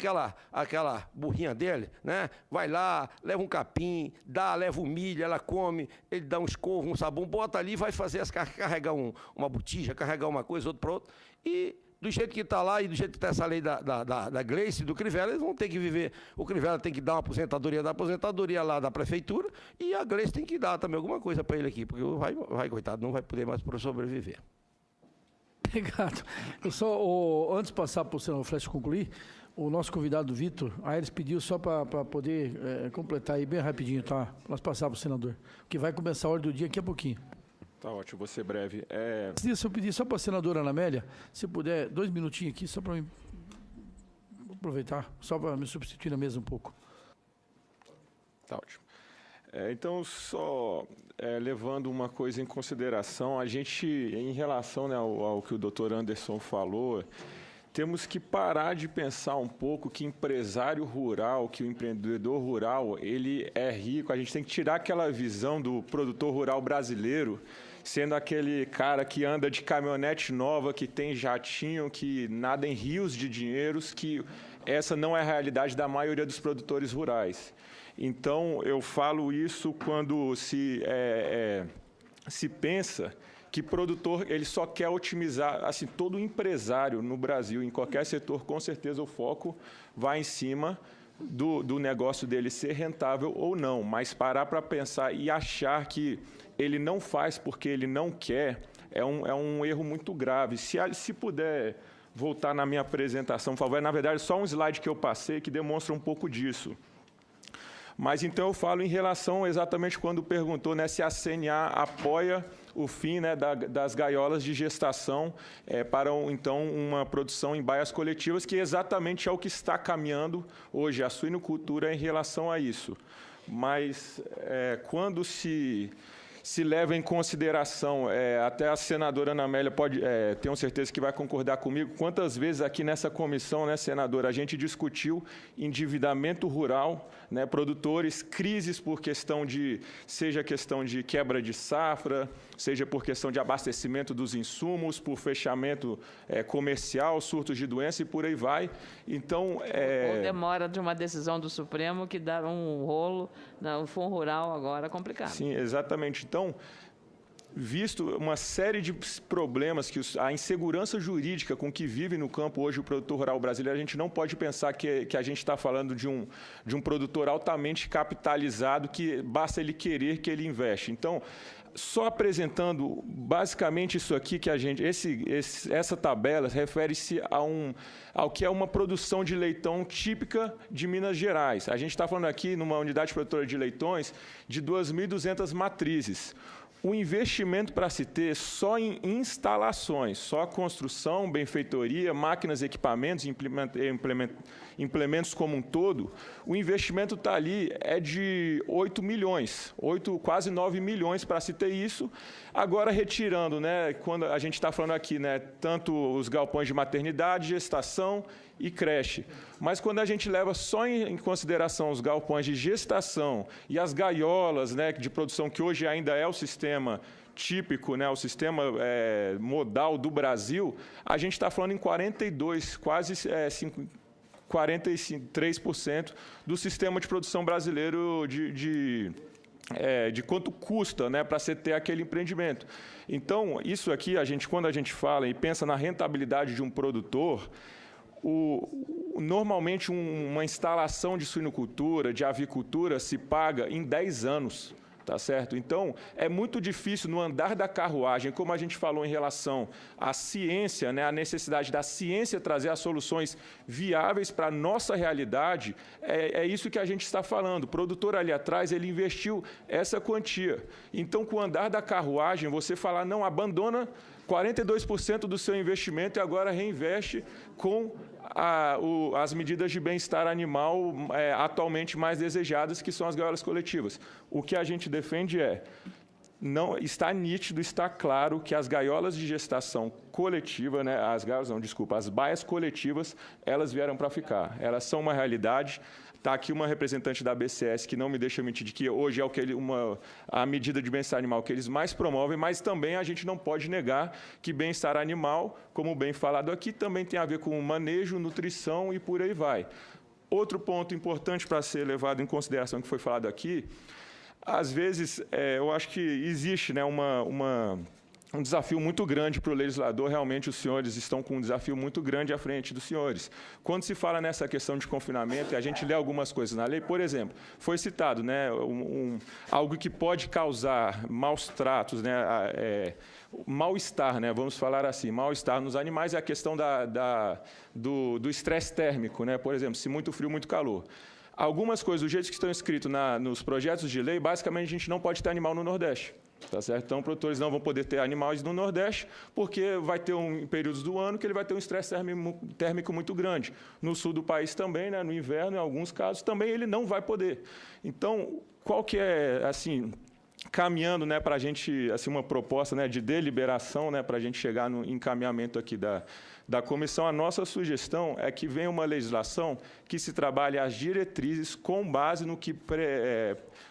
aquela burrinha dele, né? Vai lá, leva um capim, leva um milho, ela come, ele dá um escorro, um sabão, bota ali, vai fazer carregar uma botija, carregar uma coisa, outro para outro, e do jeito que está lá e do jeito que está essa lei da Gleice, do Crivella, eles vão ter que viver. O Crivella tem que dar uma aposentadoria da aposentadoria lá da prefeitura e a Gleice tem que dar também alguma coisa para ele aqui, porque vai, coitado, não vai poder mais sobreviver. Obrigado. Eu só, antes de passar para o senador Flecha concluir, o nosso convidado Vitor Aires pediu só para poder completar aí bem rapidinho, tá? Nós passar para o senador, que vai começar a ordem do dia daqui a pouquinho. Tá ótimo, vou ser breve. Se eu pedir só para a senadora Ana Amélia, se puder, 2 minutinhos aqui, só para mim aproveitar, só para me substituir na mesa um pouco. Tá ótimo. Então, só levando uma coisa em consideração, a gente, em relação, né, ao que o doutor Anderson falou, temos que parar de pensar um pouco que empresário rural, que o empreendedor rural, ele é rico. A gente tem que tirar aquela visão do produtor rural brasileiro, sendo aquele cara que anda de caminhonete nova, que tem jatinho, que nada em rios de dinheiros, que essa não é a realidade da maioria dos produtores rurais. Então, eu falo isso quando se pensa que produtor ele só quer otimizar, assim, todo empresário no Brasil, em qualquer setor, com certeza o foco vai em cima do negócio dele ser rentável ou não, mas parar para pensar e achar que ele não faz porque ele não quer é um erro muito grave. Se puder voltar na minha apresentação, por favor, na verdade só um slide que eu passei que demonstra um pouco disso. Mas então eu falo em relação exatamente quando perguntou, né, se a CNA apoia o fim, né, das gaiolas de gestação para então uma produção em baias coletivas, que exatamente é o que está caminhando hoje a suinocultura em relação a isso. Mas quando se leva em consideração, até a senadora Ana Amélia tenho certeza que vai concordar comigo, quantas vezes aqui nessa comissão, né, senadora, a gente discutiu endividamento rural, né, produtores, crises por seja questão de quebra de safra, seja por questão de abastecimento dos insumos, por fechamento comercial, surtos de doença e por aí vai. Então, ou demora de uma decisão do Supremo que dá um rolo no Fundo Rural agora complicado. Sim, exatamente. Então, visto uma série de problemas, a insegurança jurídica com que vive no campo hoje o produtor rural brasileiro, a gente não pode pensar que a gente está falando de um produtor altamente capitalizado, que basta ele querer que ele investe. Então, só apresentando basicamente isso aqui que a gente, essa tabela refere-se ao que é uma produção de leitão típica de Minas Gerais. A gente está falando aqui numa unidade produtora de leitões de 2.200 matrizes. O investimento para se ter só em instalações, só construção, benfeitoria, máquinas, equipamentos, implementos como um todo, o investimento está ali de 8 milhões, quase 9 milhões para se ter isso. Agora, retirando, né, quando a gente está falando aqui, né, tanto os galpões de maternidade, gestação e creche. Mas quando a gente leva só em consideração os galpões de gestação e as gaiolas, né, de produção, que hoje ainda é o sistema típico, né, o sistema modal do Brasil, a gente está falando em 42, quase 43% do sistema de produção brasileiro de quanto custa, né, para você ter aquele empreendimento. Então, isso aqui, quando a gente fala e pensa na rentabilidade de um produtor, normalmente uma instalação de suinocultura, de avicultura, se paga em 10 anos. Tá certo? Então, é muito difícil no andar da carruagem, como a gente falou em relação à ciência, né, a necessidade da ciência trazer as soluções viáveis para a nossa realidade, é isso que a gente está falando. O produtor ali atrás, ele investiu essa quantia. Então, com o andar da carruagem, você falar, não, abandona 42% do seu investimento e agora reinveste com as medidas de bem-estar animal atualmente mais desejadas, que são as gaiolas coletivas. O que a gente defende não está nítido, está claro que as gaiolas de gestação coletiva, né, as baias coletivas, elas vieram para ficar. Elas são uma realidade. Está aqui uma representante da BCS que não me deixa mentir de que hoje é a medida de bem-estar animal que eles mais promovem, mas também a gente não pode negar que bem-estar animal, como bem falado aqui, também tem a ver com manejo, nutrição e por aí vai. Outro ponto importante para ser levado em consideração que foi falado aqui, às vezes eu acho que existe, né, um desafio muito grande para o legislador. Realmente, os senhores estão com um desafio muito grande à frente dos senhores. Quando se fala nessa questão de confinamento, e a gente lê algumas coisas na lei, por exemplo, foi citado, né, algo que pode causar maus tratos, né, mal-estar, né, vamos falar assim, mal-estar nos animais, é a questão do estresse térmico, né, por exemplo, se muito frio, muito calor. Algumas coisas, do jeito que estão escritos nos projetos de lei, basicamente a gente não pode ter animal no Nordeste. Tá certo? Então, produtores não vão poder ter animais no Nordeste, porque vai ter períodos do ano que ele vai ter um estresse térmico muito grande. No sul do país também, né, no inverno, em alguns casos, também ele não vai poder. Então, qual que é, assim, caminhando, né, para a gente, assim, uma proposta, né, de deliberação, né, para a gente chegar no encaminhamento aqui da comissão, a nossa sugestão é que venha uma legislação que se trabalhe as diretrizes com base no que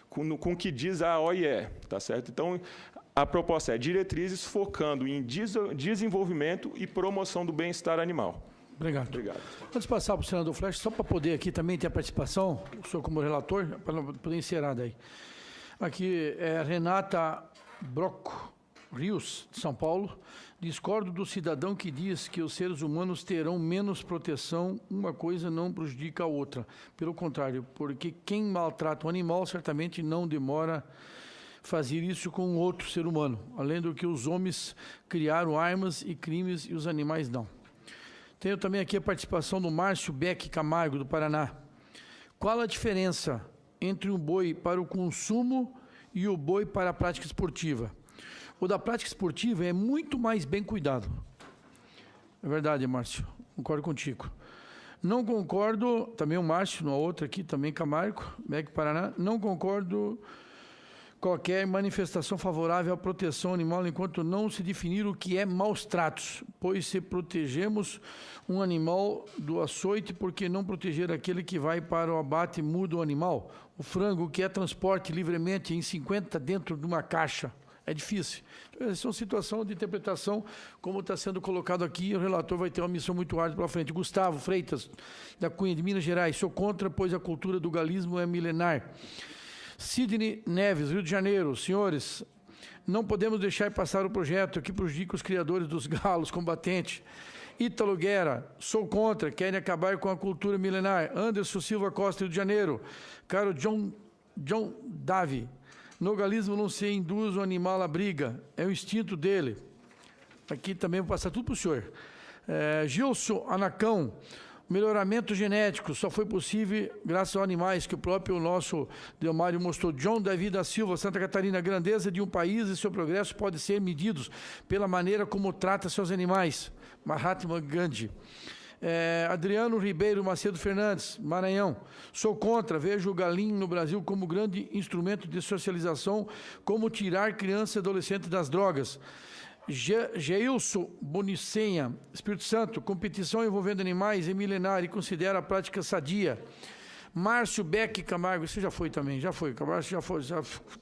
com o que diz a OIE, tá certo? Então, a proposta é diretrizes focando em desenvolvimento e promoção do bem-estar animal. Obrigado. Antes de passar para o senador Flecha, só para poder aqui também ter a participação, o senhor como relator, para poder encerrar daí. Aqui é Renata Brocco Rios, de São Paulo. Discordo do cidadão que diz que os seres humanos terão menos proteção, uma coisa não prejudica a outra. Pelo contrário, porque quem maltrata um animal certamente não demora fazer isso com outro ser humano. Além do que os homens criaram armas e crimes e os animais não. Tenho também aqui a participação do Márcio Beck Camargo, do Paraná. Qual a diferença entre um boi para o consumo e o boi para a prática esportiva? O da prática esportiva é muito mais bem cuidado. É verdade, Márcio. Concordo contigo. Não concordo, também o Márcio, na outra aqui, também Camargo, Beck Paraná, não concordo qualquer manifestação favorável à proteção animal enquanto não se definir o que é maus tratos, pois se protegemos um animal do açoite, por que não proteger aquele que vai para o abate e muda o animal? O frango que é transporte livremente em 50 dentro de uma caixa. É difícil. Essa é uma situação de interpretação, como está sendo colocado aqui, o relator vai ter uma missão muito árdua pela frente. Gustavo Freitas, da Cunha, de Minas Gerais, sou contra, pois a cultura do galismo é milenar. Sidney Neves, Rio de Janeiro, senhores, não podemos deixar passar o projeto que prejudica os criadores dos galos combatentes. Ítalo Guerra, sou contra, querem acabar com a cultura milenar. Anderson Silva Costa, Rio de Janeiro. Caro John Davi, no galismo não se induz o animal à briga, é o instinto dele. Aqui também vou passar tudo para o senhor. Gilson Anacão, melhoramento genético só foi possível graças aos animais que o próprio nosso Delmário mostrou. John Davi da Silva, Santa Catarina, a grandeza de um país e seu progresso pode ser medidos pela maneira como trata seus animais. Mahatma Gandhi. Adriano Ribeiro Macedo Fernandes, Maranhão. Sou contra, vejo o galinho no Brasil como grande instrumento de socialização, como tirar criança e adolescente das drogas. Geilson Bonicenha, Espírito Santo, competição envolvendo animais é milenar e considera a prática sadia. Márcio Beck Camargo, isso já foi também, já foi, já foi,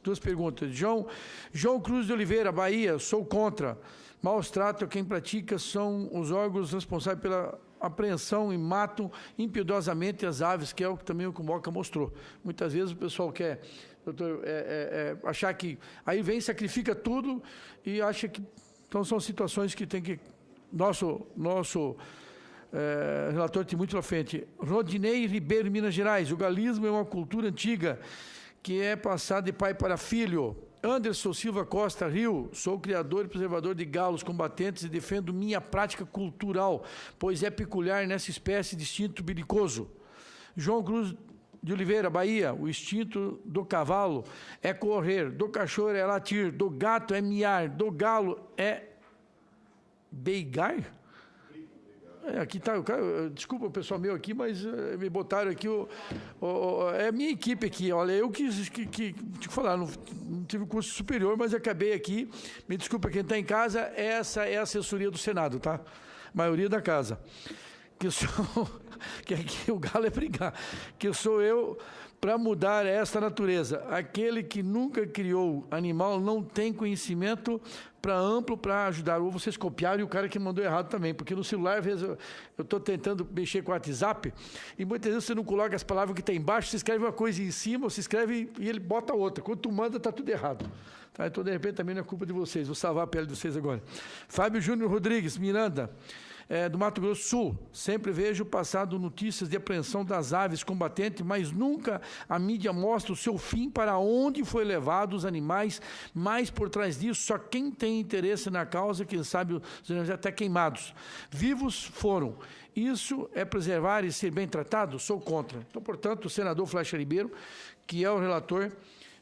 duas perguntas. João Cruz de Oliveira, Bahia, sou contra. Maus tratos quem pratica são os órgãos responsáveis pela apreensão e matam impiedosamente as aves, que é o que também o Moca mostrou. Muitas vezes o pessoal quer, doutor, achar que aí vem, sacrifica tudo e acha que... Então são situações que tem que... Nosso relator tem muito à frente. Rodinei Ribeiro, Minas Gerais. O galismo é uma cultura antiga que é passada de pai para filho. Anderson Silva Costa, Rio. Sou criador e preservador de galos combatentes e defendo minha prática cultural, pois é peculiar nessa espécie de instinto belicoso. João Cruz de Oliveira, Bahia. O instinto do cavalo é correr, do cachorro é latir, do gato é miar, do galo é beigar? Aqui tá, desculpa o pessoal meu aqui, mas me botaram aqui, é a minha equipe aqui, olha, eu que falar, não tive curso superior, mas acabei aqui, me desculpa quem está em casa, essa é a assessoria do Senado, tá? Maioria da casa. que aqui o galo é brigar, que sou eu para mudar esta natureza. Aquele que nunca criou animal não tem conhecimento amplo para ajudar. Ou vocês copiaram e o cara que mandou errado também, porque no celular, às vezes, eu estou tentando mexer com o WhatsApp e muitas vezes você não coloca as palavras que tem embaixo, você escreve uma coisa em cima, você escreve e ele bota outra. Quando tu manda, está tudo errado. Tá? Então, de repente, também não é culpa de vocês. Vou salvar a pele de vocês agora. Fábio Júnior Rodrigues, Miranda. Do Mato Grosso do Sul, sempre vejo passado notícias de apreensão das aves combatentes, mas nunca a mídia mostra o seu fim, para onde foi levado os animais, mas por trás disso, só quem tem interesse na causa, quem sabe os animais até queimados. Vivos foram. Isso é preservar e ser bem tratado? Sou contra. Então, portanto, o senador Flecha Ribeiro, que é o relator,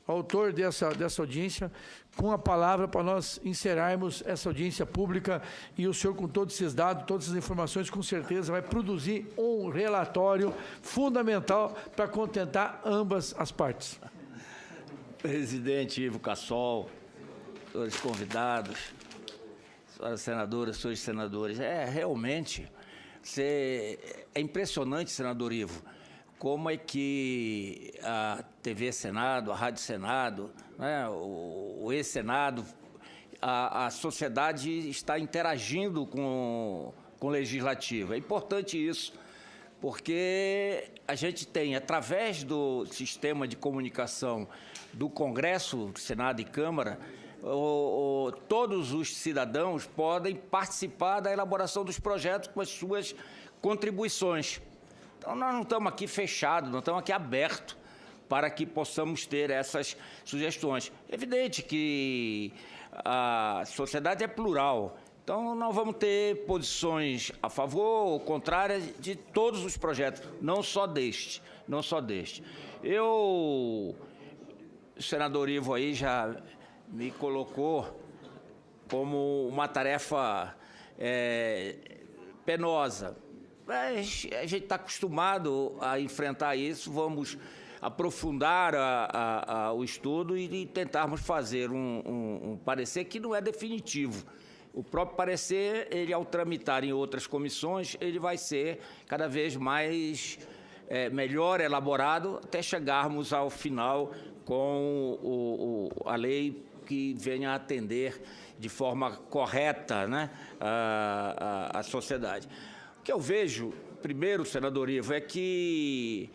autor dessa audiência, com a palavra para nós encerrarmos essa audiência pública, e o senhor, com todos esses dados, todas essas informações, com certeza vai produzir um relatório fundamental para contentar ambas as partes. Presidente Ivo Cassol, senhores convidados, senhoras senadoras, senhores senadores, realmente, é impressionante, senador Ivo, como é que a TV Senado, a Rádio Senado, né, o ex-Senado, a sociedade está interagindo com o Legislativo. É importante isso, porque a gente tem, através do sistema de comunicação do Congresso, Senado e Câmara, todos os cidadãos podem participar da elaboração dos projetos com as suas contribuições. Então, nós não estamos aqui fechados, nós estamos aqui abertos para que possamos ter essas sugestões. É evidente que a sociedade é plural, então nós vamos ter posições a favor ou contrárias de todos os projetos, não só deste. O senador Ivo aí já me colocou como uma tarefa penosa. Mas a gente está acostumado a enfrentar isso, vamos aprofundar o estudo e tentarmos fazer um parecer que não é definitivo. O próprio parecer, ele ao tramitar em outras comissões, ele vai ser cada vez mais melhor elaborado, até chegarmos ao final com a lei que venha a atender de forma correta, né, a sociedade. O que eu vejo, primeiro, senador Ivo, é que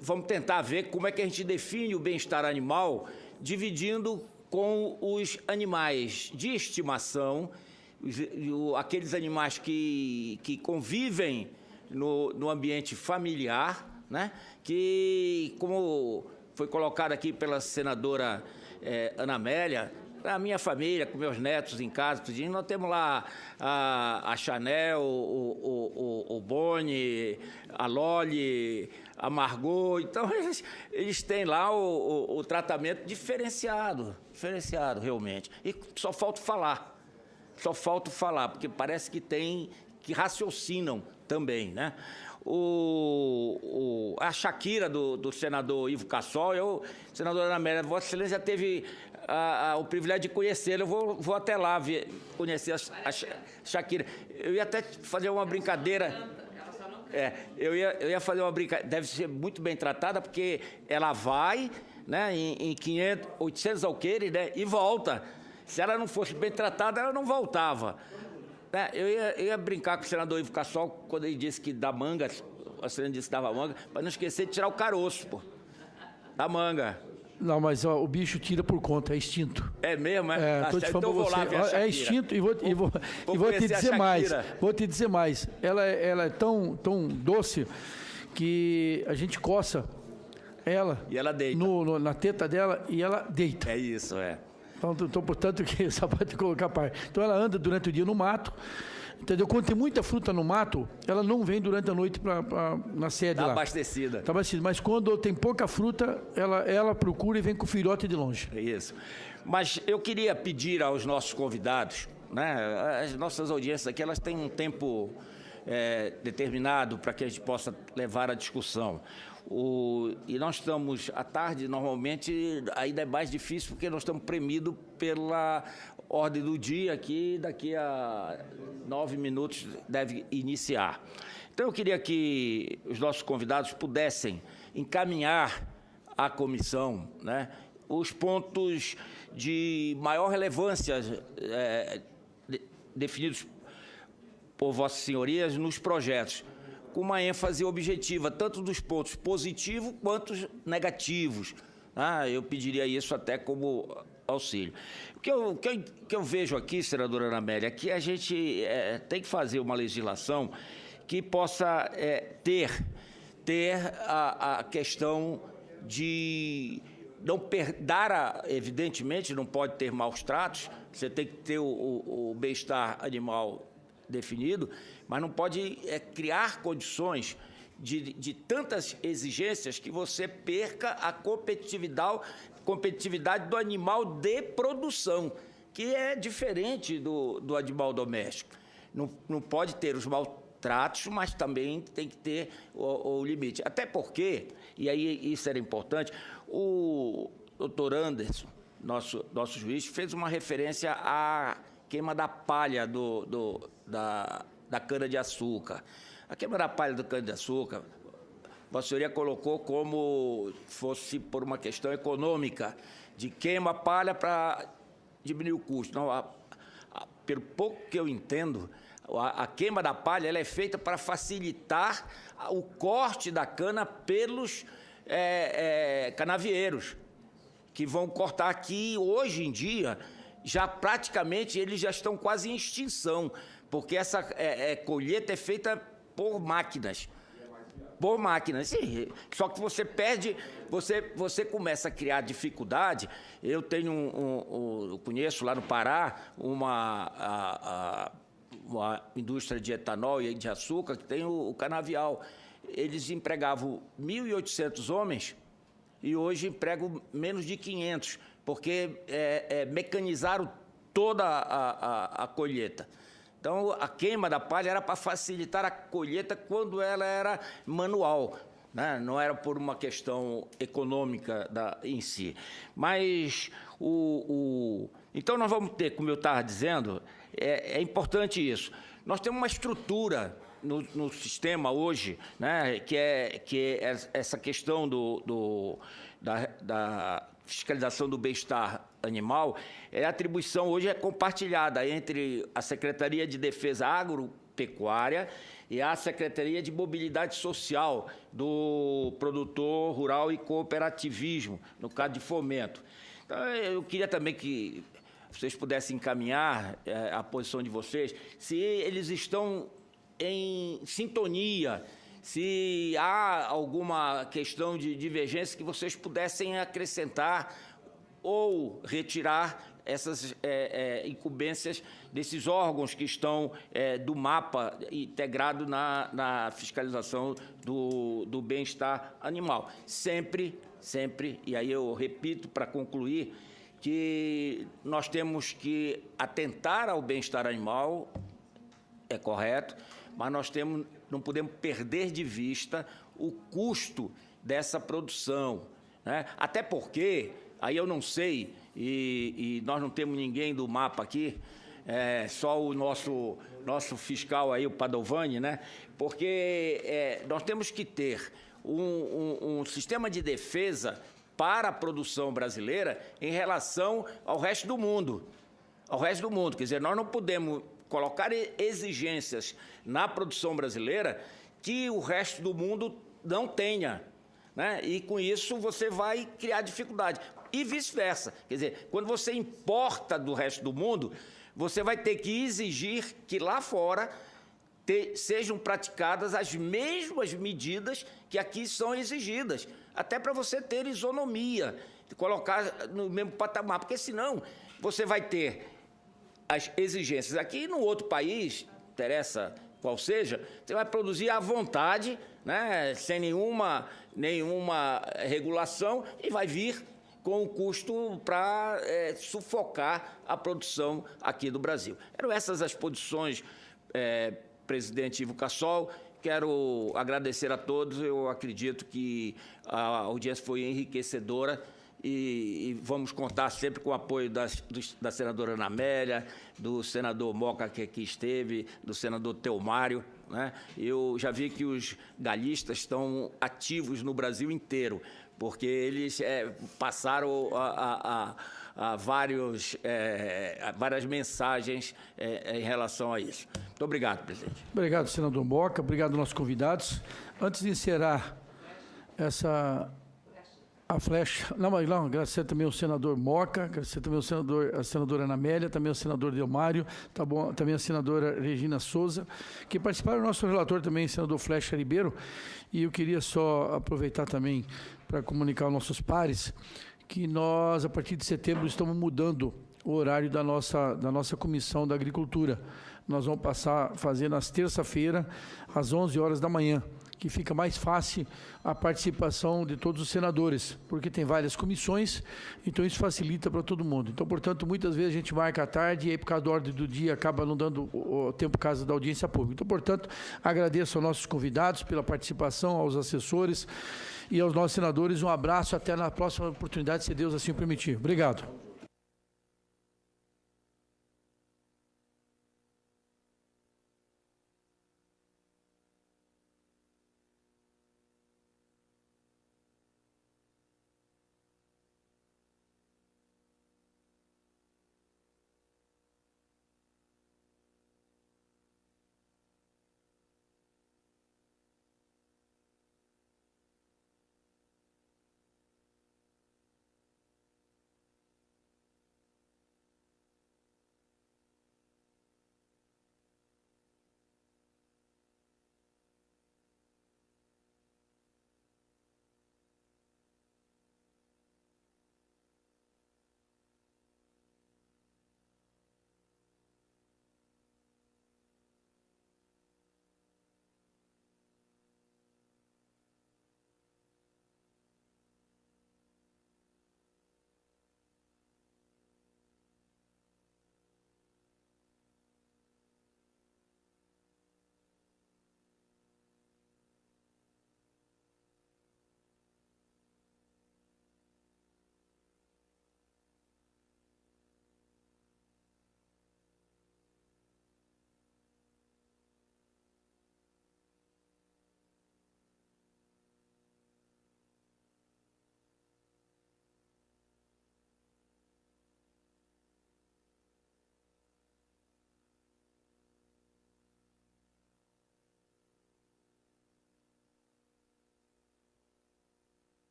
vamos tentar ver como é que a gente define o bem-estar animal, dividindo com os animais de estimação, aqueles animais que convivem no ambiente familiar, né? Que, como foi colocado aqui pela senadora Ana Amélia, a minha família, com meus netos em casa, nós temos lá a Chanel, o Boni, a Loli, a Margot. Então, eles têm lá o tratamento diferenciado realmente. E só falta falar, porque parece que raciocinam também, né? A Shakira do senador Ivo Cassol, senadora Ana Amélia, Vossa Excelência já teve o privilégio de conhecê-la. Eu vou até lá conhecer a Shakira. Eu ia até fazer uma brincadeira. Eu ia fazer uma brincadeira. Deve ser muito bem tratada, porque ela vai, né, em 800 alqueires, né, e volta. Se ela não fosse bem tratada, ela não voltava. Eu ia brincar com o senador Ivo Cassol quando ele disse que dá manga, a senhora disse que dava manga, para não esquecer de tirar o caroço, da manga. Não, mas o bicho tira por conta, é extinto. É mesmo, é? Tô te falando, então vou lá ver a Shakira. É extinto, e vou te dizer mais. Vou te dizer mais. Ela é tão doce que a gente coça ela. E ela deita. Na teta dela, e ela deita. É isso, Então, portanto, que só pode colocar par. Então, ela anda durante o dia no mato, entendeu? Quando tem muita fruta no mato, ela não vem durante a noite na sede lá. Abastecida. Tá abastecida. Mas quando tem pouca fruta, ela procura e vem com o filhote de longe. É isso. Mas eu queria pedir aos nossos convidados, né? As nossas audiências aqui, elas têm um tempo determinado para que a gente possa levar a discussão. E nós estamos, à tarde, normalmente, ainda é mais difícil, porque nós estamos premidos pela ordem do dia aqui, daqui a 9 minutos deve iniciar. Então, eu queria que os nossos convidados pudessem encaminhar à comissão, né, os pontos de maior relevância definidos por Vossas Senhorias nos projetos, com uma ênfase objetiva, tanto dos pontos positivos quanto negativos. Eu pediria isso até como auxílio. O que eu vejo aqui, senadora Ana Amélia, é que a gente tem que fazer uma legislação que possa ter a questão de não dar, evidentemente, não pode ter maus tratos, você tem que ter o bem-estar animal definido, mas não pode criar condições de tantas exigências que você perca a competitividade do animal de produção, que é diferente do animal doméstico. Não pode ter os maltratos, mas também tem que ter o limite. Até porque, e aí isso era importante, o doutor Anderson, nosso juiz, fez uma referência à queima da palha da cana-de-açúcar. A queima da palha da cana-de-açúcar, Vossa Senhoria colocou como fosse por uma questão econômica, de queima a palha para diminuir o custo. Não, pelo pouco que eu entendo, a queima da palha ela é feita para facilitar o corte da cana pelos canavieiros, que vão cortar aqui hoje em dia, já praticamente eles já estão quase em extinção, porque essa colheita é feita por máquinas. Por máquinas, sim. Só que você perde, você começa a criar dificuldade. Eu tenho eu conheço lá no Pará uma indústria de etanol e de açúcar que tem o canavial. Eles empregavam 1.800 homens e hoje empregam menos de 500, porque mecanizaram toda a colheita. Então, a queima da palha era para facilitar a colheita quando ela era manual, né? Não era por uma questão econômica em si. Mas, então, nós vamos ter, como eu estava dizendo, é importante isso. Nós temos uma estrutura no sistema hoje, né, que é essa questão da fiscalização do bem-estar animal. A atribuição hoje é compartilhada entre a Secretaria de Defesa Agropecuária e a Secretaria de Mobilidade Social do Produtor Rural e Cooperativismo, no caso de fomento. Então, eu queria também que vocês pudessem encaminhar a posição de vocês, se eles estão em sintonia, se há alguma questão de divergência que vocês pudessem acrescentar ou retirar essas incumbências desses órgãos que estão do mapa integrado na fiscalização do bem-estar animal. Sempre, e aí eu repito para concluir, que nós temos que atentar ao bem-estar animal, é correto, mas nós não podemos perder de vista o custo dessa produção, né? Até porque, aí eu não sei, e nós não temos ninguém do mapa aqui, só o nosso fiscal aí, o Padovani, né? Porque nós temos que ter um sistema de defesa para a produção brasileira em relação ao resto do mundo. Quer dizer, nós não podemos colocar exigências na produção brasileira que o resto do mundo não tenha, né? E com isso você vai criar dificuldade. E vice-versa. Quer dizer, quando você importa do resto do mundo, você vai ter que exigir que lá fora sejam praticadas as mesmas medidas que aqui são exigidas, até para você ter isonomia, colocar no mesmo patamar, porque senão você vai ter as exigências aqui no outro país, interessa qual seja, você vai produzir à vontade, né, sem nenhuma regulação, e vai vir com o custo para sufocar a produção aqui do Brasil. Eram essas as posições, presidente Ivo Cassol. Quero agradecer a todos. Eu acredito que a audiência foi enriquecedora e vamos contar sempre com o apoio da senadora Ana Amélia, do senador Moca, que aqui esteve, do senador Teomário, né? Eu já vi que os galhistas estão ativos no Brasil inteiro, porque eles passaram várias mensagens em relação a isso. Muito obrigado, presidente. Obrigado, senador Moca. Obrigado aos nossos convidados. Antes de encerrar a flecha... Não, agradecer também ao senador Moca, agradecer também a senadora Ana Amélia, também ao senador Delmário, também a senadora Regina Souza, que participaram, o nosso relator também, senador Flecha Ribeiro. E eu queria só aproveitar também para comunicar aos nossos pares que nós, a partir de setembro, estamos mudando o horário da nossa Comissão da Agricultura. Nós vamos passar a fazer nas terça-feira, às 11 horas da manhã, que fica mais fácil a participação de todos os senadores, porque tem várias comissões, então isso facilita para todo mundo. Então, portanto, muitas vezes a gente marca à tarde e aí, por causa da ordem do dia, acaba não dando o tempo por causa da audiência pública. Então, portanto, agradeço aos nossos convidados pela participação, aos assessores e aos nossos senadores. Um abraço, até na próxima oportunidade, se Deus assim permitir. Obrigado.